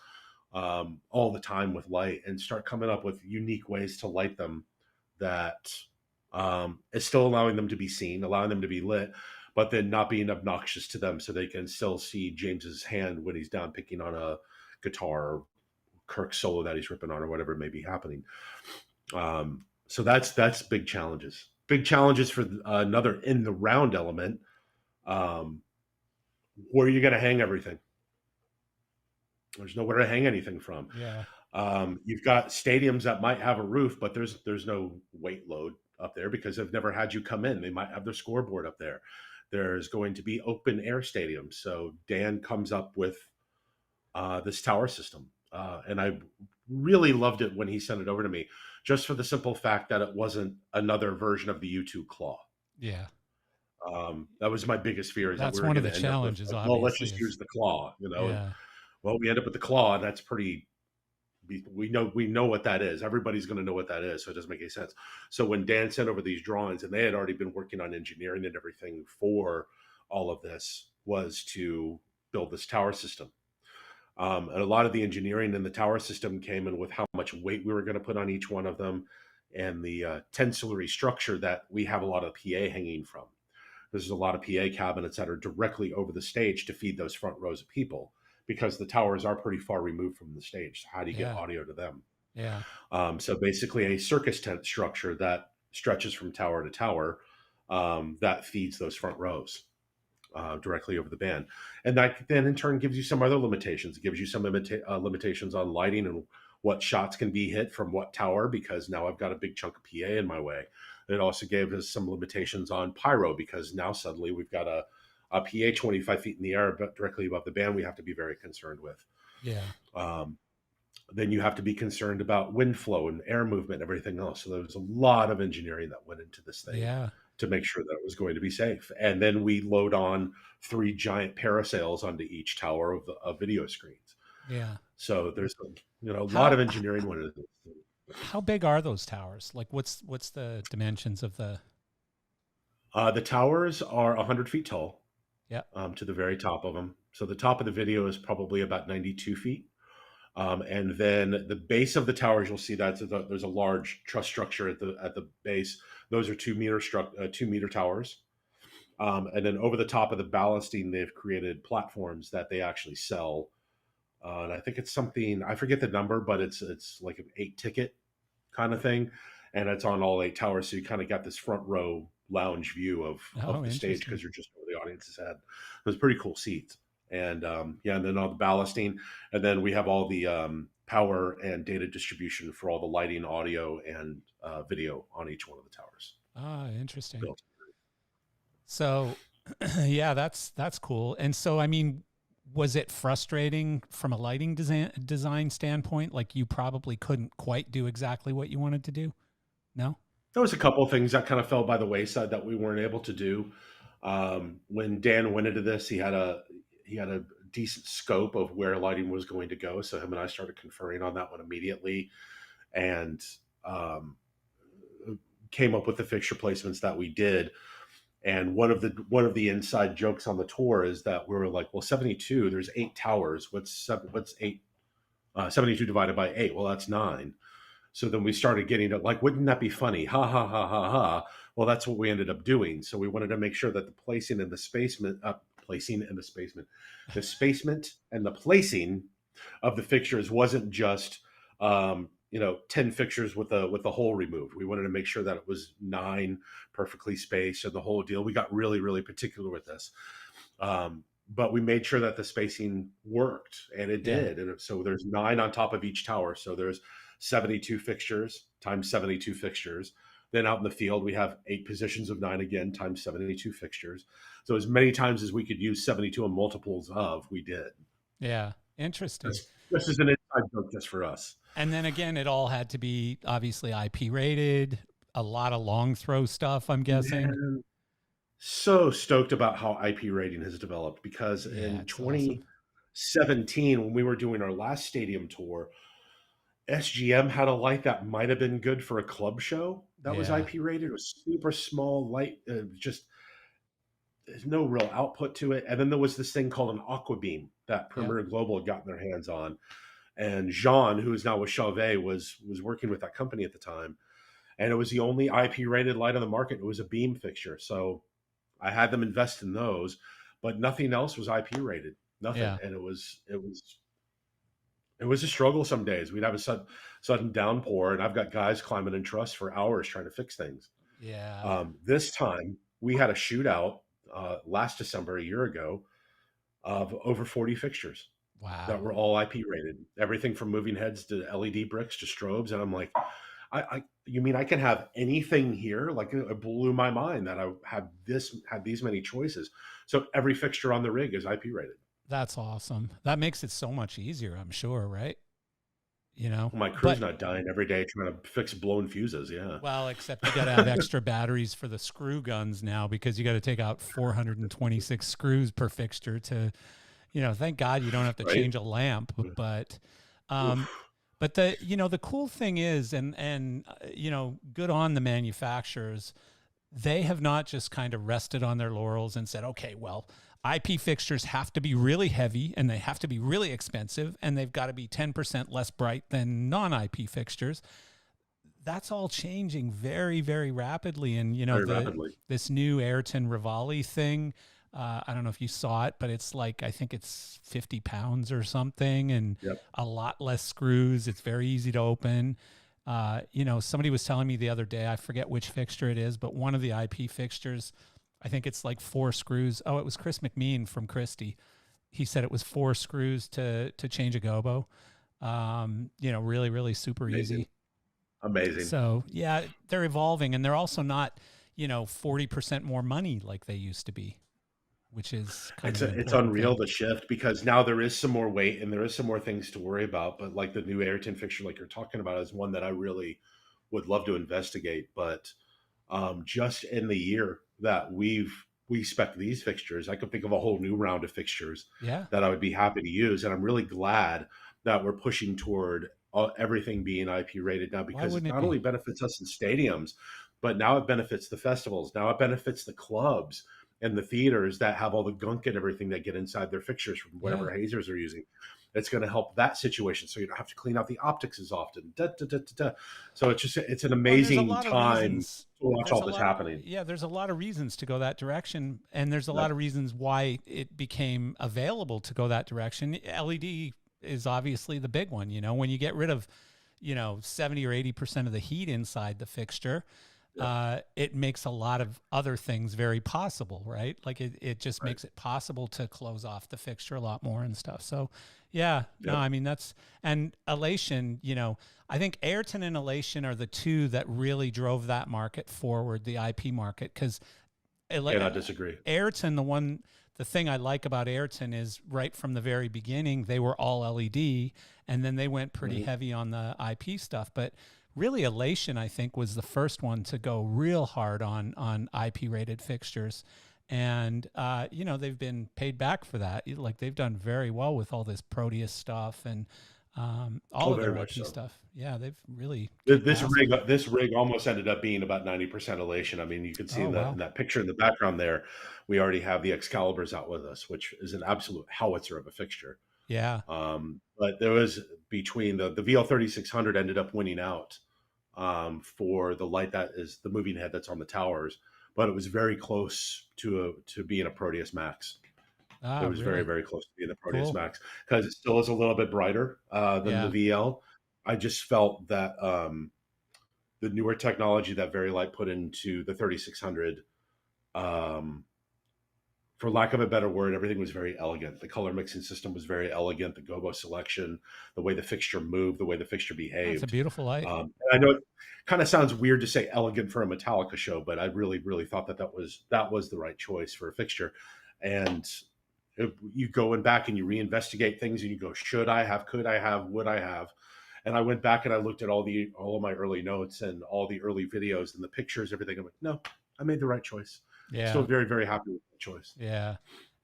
all the time with light and start coming up with unique ways to light them that is still allowing them to be seen, allowing them to be lit, but then not being obnoxious to them so they can still see James's hand when he's down picking on a guitar or Kirk's solo that he's ripping on or whatever may be happening. So that's big challenges. Big challenges for another in the round element. Where are you going to hang everything? There's nowhere to hang anything from. Yeah. You've got stadiums that might have a roof, but there's no weight load up there because they've never had you come in. They might have their scoreboard up there. There's going to be open air stadiums. So Dan comes up with this tower system, and I really loved it when he sent it over to me, just for the simple fact that it wasn't another version of the U2 Claw. Yeah. That was my biggest fear is that we That's were one of going the to end up with, challenges, like, well, let's obviously, just use is the claw, and yeah. well, we end up with the claw, and that's pretty. We know what that is. Everybody's going to know what that is, so it doesn't make any sense. So when Dan sent over these drawings, and they had already been working on engineering and everything for all of this, was to build this tower system. And a lot of the engineering in the tower system came in with how much weight we were going to put on each one of them, and the tensillary structure that we have a lot of PA hanging from. There's a lot of PA cabinets that are directly over the stage to feed those front rows of people because the towers are pretty far removed from the stage. So how do you get Yeah. audio to them? Yeah. So basically, a circus tent structure that stretches from tower to tower that feeds those front rows directly over the band. And that then in turn gives you some other limitations. It gives you some limitations on lighting and what shots can be hit from what tower, because now I've got a big chunk of PA in my way. It also gave us some limitations on pyro because now suddenly we've got a PA 25 feet in the air but directly above the band we have to be very concerned with. Yeah. Then you have to be concerned about wind flow and air movement and everything else. So there was a lot of engineering that went into this thing Yeah. to make sure that it was going to be safe. And then we load on 3 giant parasails onto each tower of video screens. Yeah. So there's a lot How of engineering went into this. how big are those towers? Like, what's the dimensions of the? The towers are 100 feet tall Yeah. to the very top of them. So the top of the video is probably about 92 feet. And then the base of the towers, you'll see that there's a large truss structure at the base. Those are 2 meter towers. And then over the top of the ballasting, they've created platforms that they actually sell. And I think it's something, I forget the number, but it's like an 8 ticket kind of thing. and it's on all 8 towers. So you kind of got this front row lounge view of Oh, the stage interesting. because you're just over the audience's head. It was pretty cool seats. And yeah, and then all the ballasting, and then we have all the power and data distribution for all the lighting, audio, and video on each one of the towers. Ah, interesting. Built. So, yeah, that's cool. And so, I mean, was it frustrating from a lighting design standpoint? Like you probably couldn't quite do exactly what you wanted to do? No? There was a couple of things that kind of fell by the wayside that we weren't able to do. When Dan went into this, he had a decent scope of where lighting was going to go. So him and I started conferring on that one immediately, and um, came up with the fixture placements that we did. And one of the inside jokes on the tour is that we were like, well, 72, there's 8 towers. What's 8? 72 divided by 8. Well, that's 9. So then we started getting to like, wouldn't that be funny? Ha ha ha ha ha. Well, that's what we ended up doing. So we wanted to make sure that the placing and the spacement, the spacement and the placing of the fixtures wasn't just 10 fixtures with the hole removed. We wanted to make sure that it was 9 perfectly spaced and the whole deal. We got really, really particular with this. But we made sure that the spacing worked, and it did. And so there's 9 on top of each tower. So there's 72 fixtures times 72 fixtures. Then out in the field, we have 8 positions of 9 again times 72 fixtures. So as many times as we could use 72 and multiples of, we did. Yeah. Interesting. This is an inside joke just for us. And then again, it all had to be obviously IP rated, a lot of long throw stuff, I'm guessing. Man, so stoked about how IP rating has developed, because in 2017, awesome, when we were doing our last stadium tour, SGM had a light that might have been good for a club show that was IP rated. It was super small light, just there's no real output to it. And then there was this thing called an aqua beam that Perimeter Global had gotten their hands on. And Jean, who is now with Chauvet, was working with that company at the time. And it was the only IP rated light on the market. It was a beam fixture. So I had them invest in those, but nothing else was IP rated. Nothing. Yeah. And it was a struggle some days. We'd have a sudden downpour, and I've got guys climbing in truss for hours trying to fix things. Yeah. This time we had a shootout last December, a year ago, of over 40 fixtures. Wow. That were all IP rated. Everything from moving heads to LED bricks to strobes. And I'm like, you mean I can have anything here? Like, it blew my mind that I had these many choices. So every fixture on the rig is IP rated. That's awesome. That makes it so much easier, I'm sure, right? You know, my crew's not dying every day trying to fix blown fuses. Yeah. Well, except you got to have extra batteries for the screw guns now, because you got to take out 426 screws per fixture to, thank God you don't have to change a lamp. But, but the cool thing is, and good on the manufacturers, they have not just kind of rested on their laurels and said, okay, well, IP fixtures have to be really heavy and they have to be really expensive and they've got to be 10% less bright than non-IP fixtures. That's all changing very, very rapidly. And, this new Ayrton Rivali thing, I don't know if you saw it, but it's like, I think it's 50 pounds or something, and a lot less screws. It's very easy to open. Somebody was telling me the other day, I forget which fixture it is, but one of the IP fixtures, I think it's like 4 screws. Oh, it was Chris McMean from Christie. He said it was 4 screws to change a gobo. Really, really super easy. Amazing. So yeah, they're evolving, and they're also not, 40% more money like they used to be, which is it's unreal the shift, because now there is some more weight and there is some more things to worry about. But like the new Ayrton fixture, like you're talking about, is one that I really would love to investigate. But just in the year that we spec these fixtures, I could think of a whole new round of fixtures that I would be happy to use. And I'm really glad that we're pushing toward everything being IP rated now, because it not only benefits us in stadiums, but now it benefits the festivals. Now it benefits the clubs and the theaters that have all the gunk and everything that get inside their fixtures from whatever hazers they're using. It's going to help that situation, so you don't have to clean out the optics as often. So it's an amazing time to watch all this happening. Yeah, there's a lot of reasons to go that direction, and there's a lot of reasons why it became available to go that direction. LED is obviously the big one. When you get rid of, 70 or 80% of the heat inside the fixture, Yeah. it makes a lot of other things very possible, right? Like it just Right. makes it possible to close off the fixture a lot more and stuff. So, yeah, no, Yep. I mean, and Elation, I think Ayrton and Elation are the two that really drove that market forward, the IP market, because Cannot disagree. Ayrton, the thing I like about Ayrton is right from the very beginning, they were all LED, and then they went pretty Mhm. heavy on the IP stuff. But really, Elation, I think, was the first one to go real hard on IP rated fixtures. And, they've been paid back for that. Like they've done very well with all this Proteus stuff and all Oh, of very their much IP so. stuff. Yeah, they've really kicked This ass rig, with it. this rig almost ended up being about 90% elation. I mean, you can see Oh, in wow. that picture in the background there, we already have the Excaliburs out with us, which is an absolute howitzer of a fixture. Yeah. But there was between the VL 3600 ended up winning out for the light that is the moving head that's on the towers, but it was very close to being a Proteus Max. It Ah, was very, really? very close to being the Proteus Cool. Max because it still is a little bit brighter than the Yeah. VL. I just felt that the newer technology that Very Light put into the 3600, um, for lack of a better word, everything was very elegant. The color mixing system was very elegant. The gobo selection, the way the fixture moved, the way the fixture That's a behaved. beautiful light. I know it kind of sounds weird to say elegant for a Metallica show, but I really, really thought that was the right choice for a fixture. And if you go in back and you reinvestigate things and you go, should I have, could I have, would I have? And I went back and I looked at all of my early notes and all the early videos and the pictures, everything. I'm like, no, I made the right choice. Still Yeah. very, very happy with the choice. Yeah.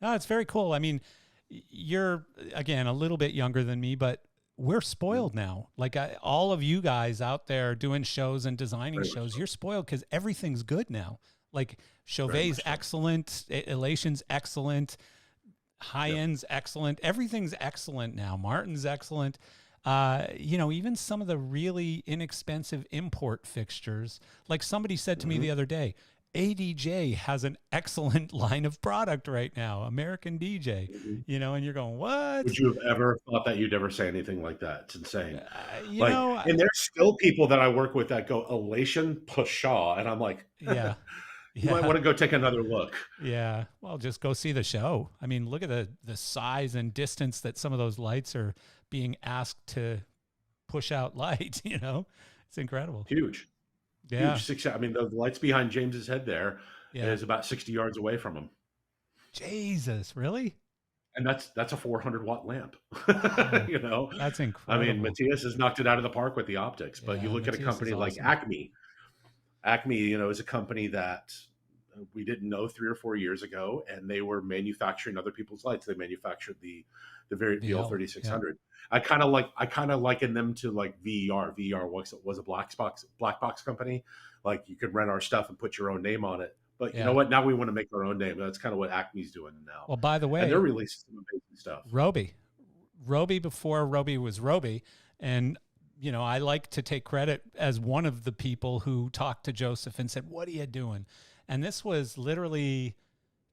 No, it's very cool. I mean, you're again a little bit younger than me, but we're Mhm. spoiled now. Like all of you guys out there doing shows and designing Very much shows, so. you're spoiled because everything's good now. Like Very Chauvet's much so. excellent, Elation's excellent, High Yep. End's excellent. Everything's excellent now. Martin's excellent. Even some of the really inexpensive import fixtures, like somebody said to me Hmm. the other day, ADJ has an excellent line of product right now, American DJ, Hmm. and you're going, Would what? you have ever thought that you'd ever say anything like that? It's insane. Uh, you Like, know, I, and there's still people that I work with that go elation pshaw, and I'm like, yeah, you might yeah, want to go take another look. yeah. Well, just go see the show. I mean, look at the size and distance that some of those lights are being asked to push out light, It's incredible. Huge, Yeah. huge. I mean, the lights behind James's head there Yeah. is about 60 yards away from him. Jesus, really? And that's a 400-watt lamp. Wow. you know, That's I mean, incredible. Matthias has knocked it out of the park with the optics. But you Yeah, look at a Matthias is company like awesome. Acme. Acme, is a company that we didn't know 3 or 4 years ago, and they were manufacturing other people's lights. They manufactured the very VL VL. Yeah. 3600. I kind of liken them to like VER. VER was a black box company. Like you could rent our stuff and put your own name on it. But you know Yeah. what? Now we want to make our own name. That's kind of what Acme's doing now, Well, by the and they're way, releasing some amazing stuff. Roby. Roby before Roby was Roby. And, I like to take credit as one of the people who talked to Joseph and said, what are you doing? And this was literally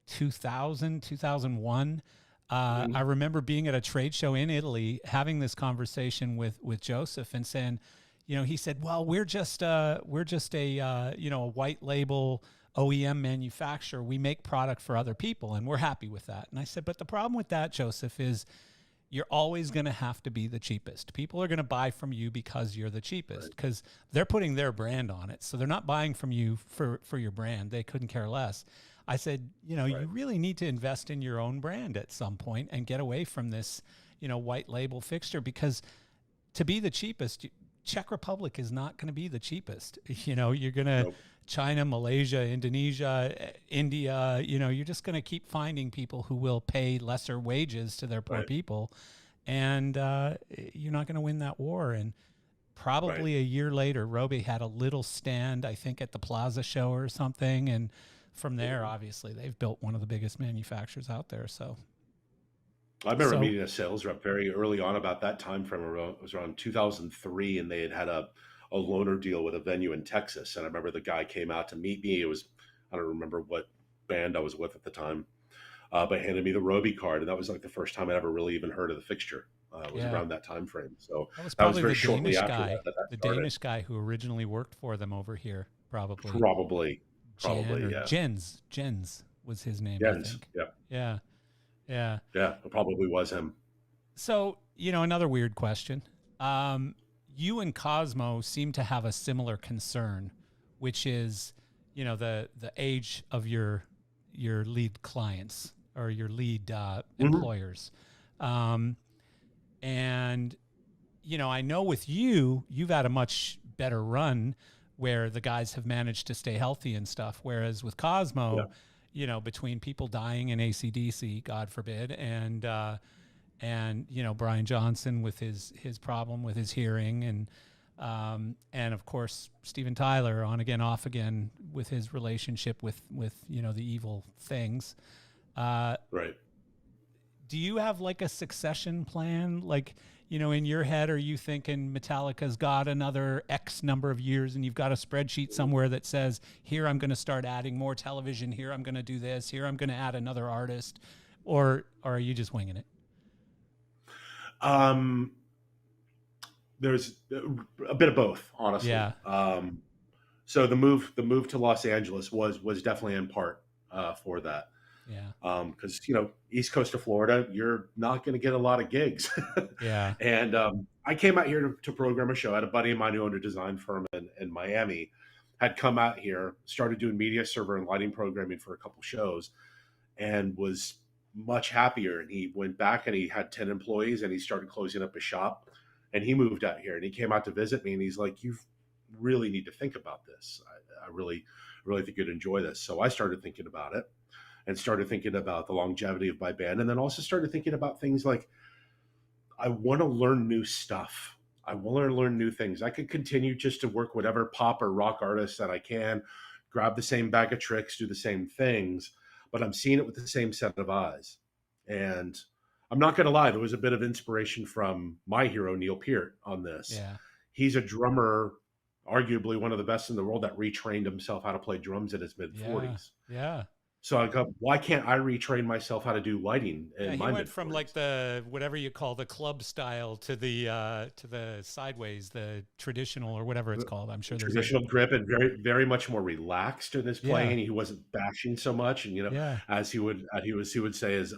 2000, 2001. I Mhm. remember being at a trade show in Italy, having this conversation with Joseph, and saying, he said, "Well, we're just a a white label OEM manufacturer. We make product for other people, and we're happy with that." And I said, "But the problem with that, Joseph, is you're always going to have to be the cheapest. People are going to buy from you because you're the cheapest Right. because they're putting their brand on it. So they're not buying from you for your brand. They couldn't care less." I said, you Right. really need to invest in your own brand at some point and get away from this, white label fixture because to be the cheapest, Czech Republic is not going to be the cheapest. You're going to Nope. China, Malaysia, Indonesia, India, you're just going to keep finding people who will pay lesser wages to their poor Right. people. And you're not going to win that war. And Right. probably a year later, Roby had a little stand, I think, at the Plaza show or something. And from there, Mhm. obviously, they've built one of the biggest manufacturers out there. I remember So meeting a sales rep very early on about that time frame. It was around 2003, and they had a loaner deal with a venue in Texas. And I remember the guy came out to meet me. It was, I don't remember what band I was with at the time, but handed me the Roby card. And that was like the first time I ever really even heard of the fixture. Was around that time frame. So that was that was probably very the shortly Danish after guy, that the started. Danish guy who originally worked for them over here, probably. Jan Probably, or yeah. Jens was his name, I Jens, think. yeah. Yeah. Yeah. Yeah, it probably was him. So, another weird question. You and Cosmo seem to have a similar concern, which is, the age of your lead clients or your lead employers. And I know with you've had a much better run where the guys have managed to stay healthy and stuff. Whereas with Cosmo, between people dying in AC/DC, God forbid, and Brian Johnson with his problem with his hearing, and of course Steven Tyler on again off again with his relationship with the evil things. Right. Do you have like a succession plan? Like, in your head, are you thinking Metallica's got another X number of years and you've got a spreadsheet somewhere that says, here, I'm going to start adding more television. Here, I'm going to do this. Here, I'm going to add another artist. Or are you just winging it? There's a bit of both, honestly. Yeah. So the move to Los Angeles was definitely in part for that. Yeah. Because East Coast of Florida, you're not going to get a lot of gigs. Yeah. And I came out here to program a show. I had a buddy of mine who owned a design firm in Miami, had come out here, started doing media server and lighting programming for a couple shows, and was much happier. And he went back and he had 10 employees and he started closing up his shop. And he moved out here and he came out to visit me and he's like, you really need to think about this. I really, really think you'd enjoy this. So I started thinking about it and started thinking about the longevity of my band. And then also started thinking about things like, I want to learn new stuff. I want to learn new things. I could continue just to work whatever pop or rock artists that I can, grab the same bag of tricks, do the same things, but I'm seeing it with the same set of eyes. And I'm not going to lie, there was a bit of inspiration from my hero, Neil Peart, on this. Yeah. He's a drummer, arguably one of the best in the world, that retrained himself how to play drums in his mid 40s. Yeah. So I go, why can't I retrain myself how to do lighting in my mid 40s? He went from like the whatever you call the club style to the sideways, the traditional or whatever it's called. I'm sure there's traditional grip and very, very much more relaxed in his playing. He wasn't bashing so much, and as he would say is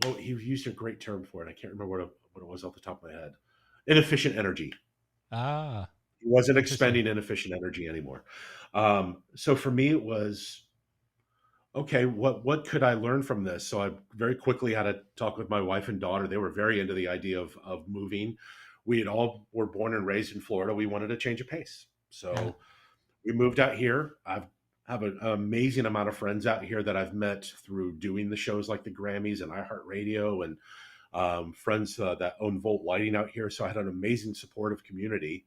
he used a great term for it. I can't remember what it was off the top of my head. Inefficient energy. He wasn't expending inefficient energy anymore. So for me, it was, okay, what could I learn from this? So I very quickly had a talk with my wife and daughter. They were very into the idea of moving. We had all were born and raised in Florida. We wanted to change a pace. So we moved out here. I have an amazing amount of friends out here that I've met through doing the shows like the Grammys and iHeartRadio, and friends that own Volt Lighting out here. So I had an amazing supportive community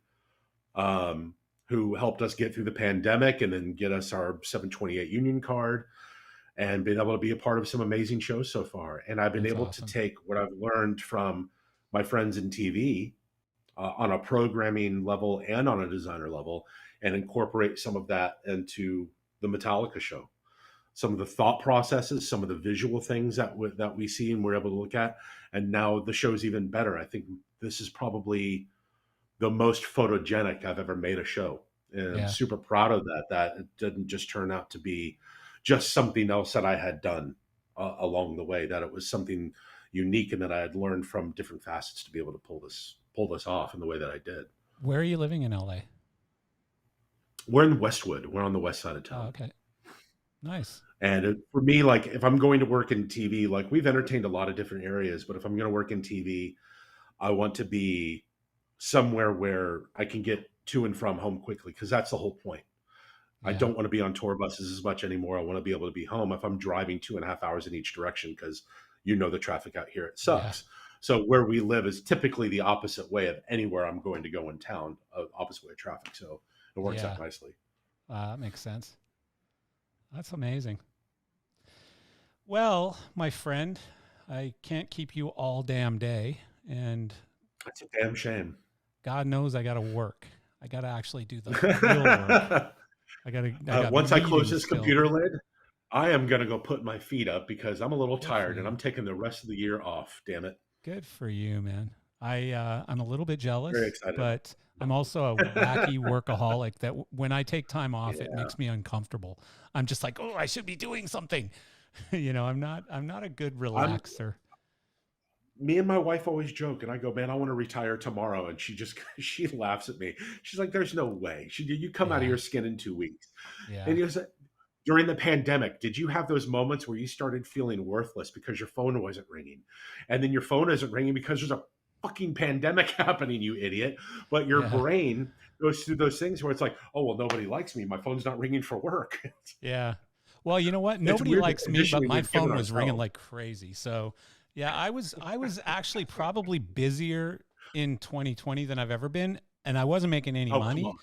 who helped us get through the pandemic and then get us our 728 union card and been able to be a part of some amazing shows so far. And I've been able to take what I've learned from my friends in TV on a programming level and on a designer level and incorporate some of that into the Metallica show. Some of the thought processes, some of the visual things that we see and we're able to look at. And now the show's even better. I think this is probably the most photogenic I've ever made a show. And I'm super proud of that it didn't just turn out to be just something else that I had done along the way, that it was something unique and that I had learned from different facets to be able to pull this off in the way that I did. Where are you living in LA? We're in Westwood. We're on the west side of town. Oh, okay. Nice. And for me, like if I'm going to work in TV, like we've entertained a lot of different areas, but if I'm going to work in TV, I want to be somewhere where I can get to and from home quickly, because that's the whole point. I don't want to be on tour buses as much anymore. I want to be able to be home. If I'm driving 2.5 hours in each direction, because the traffic out here, it sucks. So where we live is typically the opposite way of anywhere I'm going to go in town, opposite way of traffic. So it works out nicely. That makes sense. That's amazing. Well, my friend, I can't keep you all damn day, and that's a damn shame. God knows I got to work. I got to actually do the real work. I got once I close this computer lid, I am going to go put my feet up because I'm a little Good for tired and you. I'm taking the rest of the year off. Damn it. Good for you, man. I'm a little bit Very jealous, excited about but I'm also a it. wacky workaholic that when I take time off, it Yeah. makes me uncomfortable. I'm just like, oh, I should be doing something. I'm not a good I'm relaxer. Me and my wife always joke and I go, man, I want to retire tomorrow. And she just, she laughs at me. She's like, there's no way. You come out of Yeah. your skin in 2 weeks. Yeah. And you say, during the pandemic, did you have those moments where you started feeling worthless because your phone wasn't ringing? And then your phone isn't ringing because there's a fucking pandemic happening, you idiot. But your Yeah. brain goes through those things where it's like, oh, well, nobody likes me. My phone's not ringing for work. Yeah. Well, you know what? It's Nobody weird the likes me, but conditioning my we've given phone was ringing ourselves. like crazy. So, yeah, I was actually probably busier in 2020 than I've ever been, and I wasn't making any Oh, come on. money,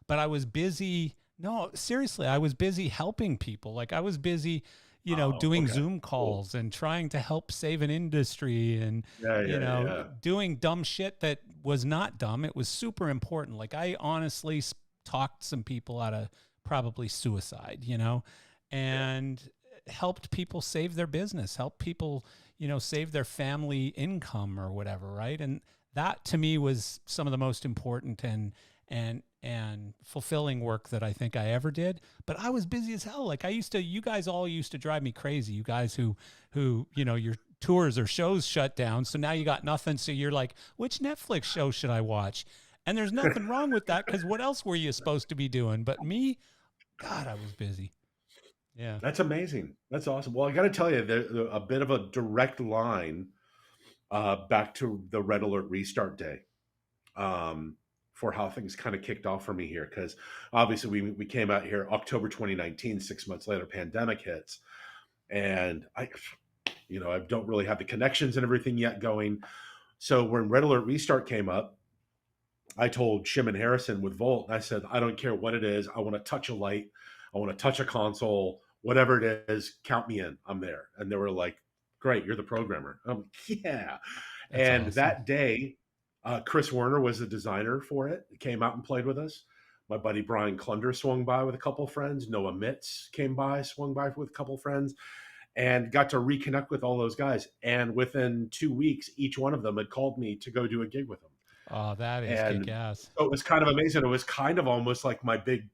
but I was busy. No, seriously, I was busy helping people. Like I was busy, Oh, doing okay. Zoom Cool. calls and trying to help save an industry and, Yeah, you yeah, know, yeah. doing dumb shit that was not dumb. It was super important. Like I honestly talked some people out of probably suicide, Yeah. and helped people save their business, help people, save their family income or whatever, right? And that to me was some of the most important and fulfilling work that I think I ever did. But I was busy as hell. Like you guys all used to drive me crazy. You guys who, your tours or shows shut down. So now you got nothing. So you're like, which Netflix show should I watch? And there's nothing wrong with that because what else were you supposed to be doing? But me, God, I was busy. Yeah. That's amazing. That's awesome. Well, I got to tell you, there's a bit of a direct line back to the Red Alert restart day um, for how things kind of kicked off for me here. Because obviously, we came out here October 2019, 6 months later, pandemic hits, and I don't really have the connections and everything yet going. So when Red Alert restart came up, I told Shim and Harrison with Volt, I said, I don't care what it is. I want to touch a light. I want to touch a console, whatever it is, count me in. I'm there. And they were like, great, you're the programmer. I'm like, yeah. That's And awesome. that day, Chris Werner was the designer for it. He came out and played with us. My buddy Brian Klunder swung by with a couple of friends. Noah Mitz came by, swung by with a couple of friends, and got to reconnect with all those guys. And within 2 weeks, each one of them had called me to go do a gig with them. Oh, that is kick And ass. so it was kind of amazing. It was kind of almost like my big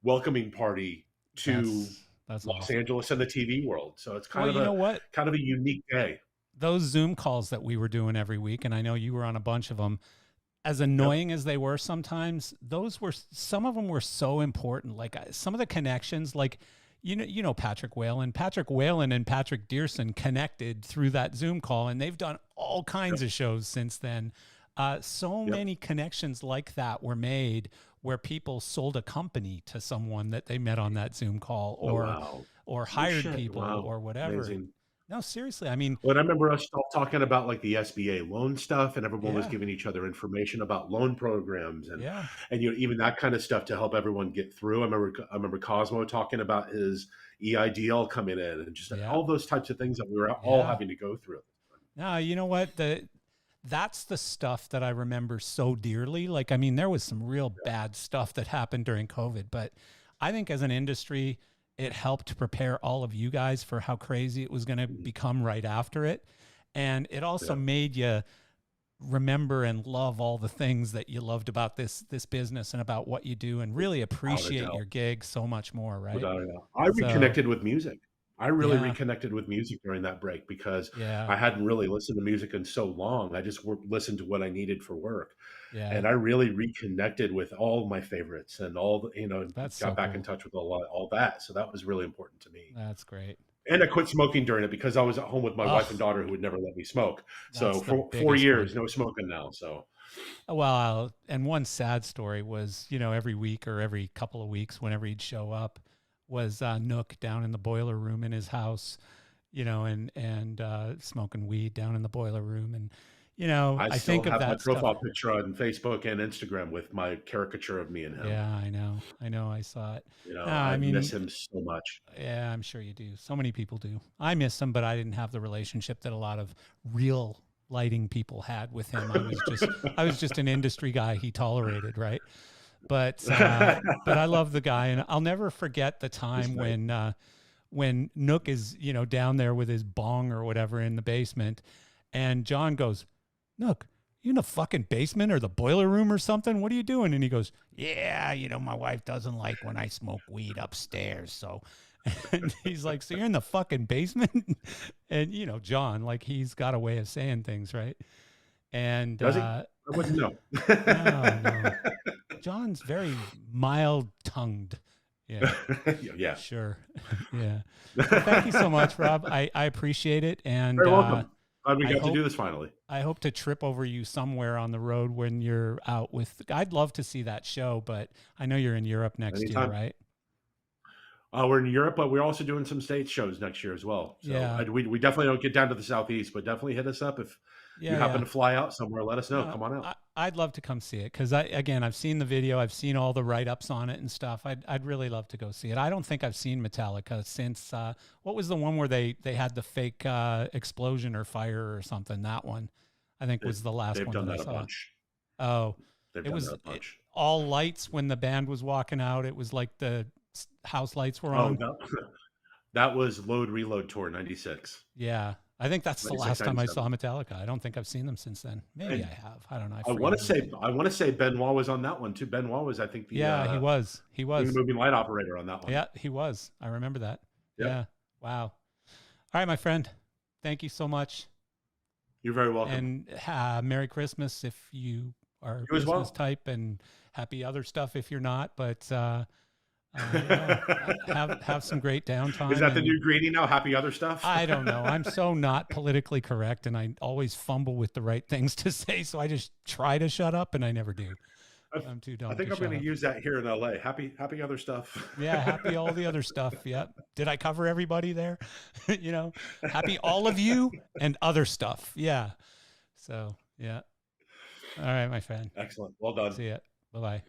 welcoming party to That's Los awesome. Angeles and the TV world. So it's Well, you know what? kind of a unique day. Those Zoom calls that we were doing every week, and I know you were on a bunch of them, as Yep. annoying as they were sometimes, some of them were so important. Like some of the connections, like Patrick Whalen. Patrick Whalen and Patrick Dearson connected through that Zoom call, and they've done all kinds Yep. of shows since then. So Yep. many connections like that were made where people sold a company to someone that they met on that Zoom call, Oh or wow. No hired shit. people Wow. or whatever. Amazing. No, seriously. I mean, Well, I remember us all talking about like the SBA loan stuff, and everyone was yeah, giving each other information about loan programs yeah, and even that kind of stuff to help everyone get through. I remember Cosmo talking about his EIDL coming in and just yeah, all those types of things that we were all yeah. having to go through. No, you know what? That's the stuff that I remember so dearly. Like, I mean, there was some real bad stuff that happened during COVID, but I think as an industry, it helped prepare all of you guys for how crazy it was going to become right after it. And it also Yeah, made you remember and love all the things that you loved about this business and about what you do, and really without a appreciate doubt. your gig so much more, right? Without a doubt. I So, reconnected with music. I really yeah, reconnected with music during that break because yeah, I hadn't really listened to music in so long. I just listened to what I needed for work. yeah. And I really reconnected with all my favorites and That's got so back in cool. touch with all that. So that was really important to me. That's great. And I quit smoking during it because I was at home with my wife and Oh, daughter who would never let me smoke. So that's the for 4 years, biggest one. no smoking now. So Well, and one sad story was, every week or every couple of weeks, whenever he'd show up, was Nook down in the boiler room in his house, and smoking weed down in the boiler room, and I I still think of have my that stuff. profile picture on Facebook and Instagram with my caricature of me and him. Yeah, I know, I saw it. I I miss mean, him so much. yeah, I'm sure you do. So many people do. I miss him, but I didn't have the relationship that a lot of real lighting people had with him. I was just an industry guy he tolerated, right? But I love the guy, and I'll never forget the He's time great. when Nook is, down there with his bong or whatever in the basement. And John goes, Nook, you in the fucking basement or the boiler room or something? What are you doing? And he goes, yeah, my wife doesn't like when I smoke weed upstairs. So, and he's like, so you're in the fucking basement? And, John, like, he's got a way of saying things, right? And does he? I wouldn't know. no. John's very mild tongued. Yeah. Yeah. Sure. Yeah. Well, thank you so much, Rob. I appreciate it. And very welcome. Glad we got to do this finally. I hope to trip over you somewhere on the road when you're out with. I'd love to see that show, but I know you're in Europe next year, right? We're in Europe, but we're also doing some state shows next year as well. So yeah. We definitely don't get down to the Southeast, but definitely hit us up if you happen to fly out somewhere. Let us know. Come on out. I'd love to come see it because I've seen the video. I've seen all the write-ups on it and stuff. I'd really love to go see it. I don't think I've seen Metallica since what was the one where they had the fake explosion or fire or something? That one, I think, was the last one that I saw. Oh, it was all lights when the band was walking out. It was like the house lights were on. Oh, that was Load Reload Tour '96. Yeah. I think that's the last time I saw Metallica. I don't think I've seen them since then. Maybe I have. I don't know. I want to say Benoit was on that one too. Benoit was, I think, he was. He was moving light operator on that one. Yeah, he was. I remember that. Yep. Yeah. Wow. All right, my friend. Thank you so much. You're very welcome. And Merry Christmas if you are a Christmas type, and happy other stuff if you're not. But have some great downtime. Is that the new greeting now? Happy other stuff? I don't know. I'm so not politically correct, and I always fumble with the right things to say. So I just try to shut up, and I never do. I'm too dumb. I think I'm going to use that here in LA. Happy other stuff. Yeah, happy all the other stuff. Yep. Did I cover everybody there? Happy all of you and other stuff. Yeah. So yeah. All right, my friend. Excellent. Well done. See ya. Bye-bye.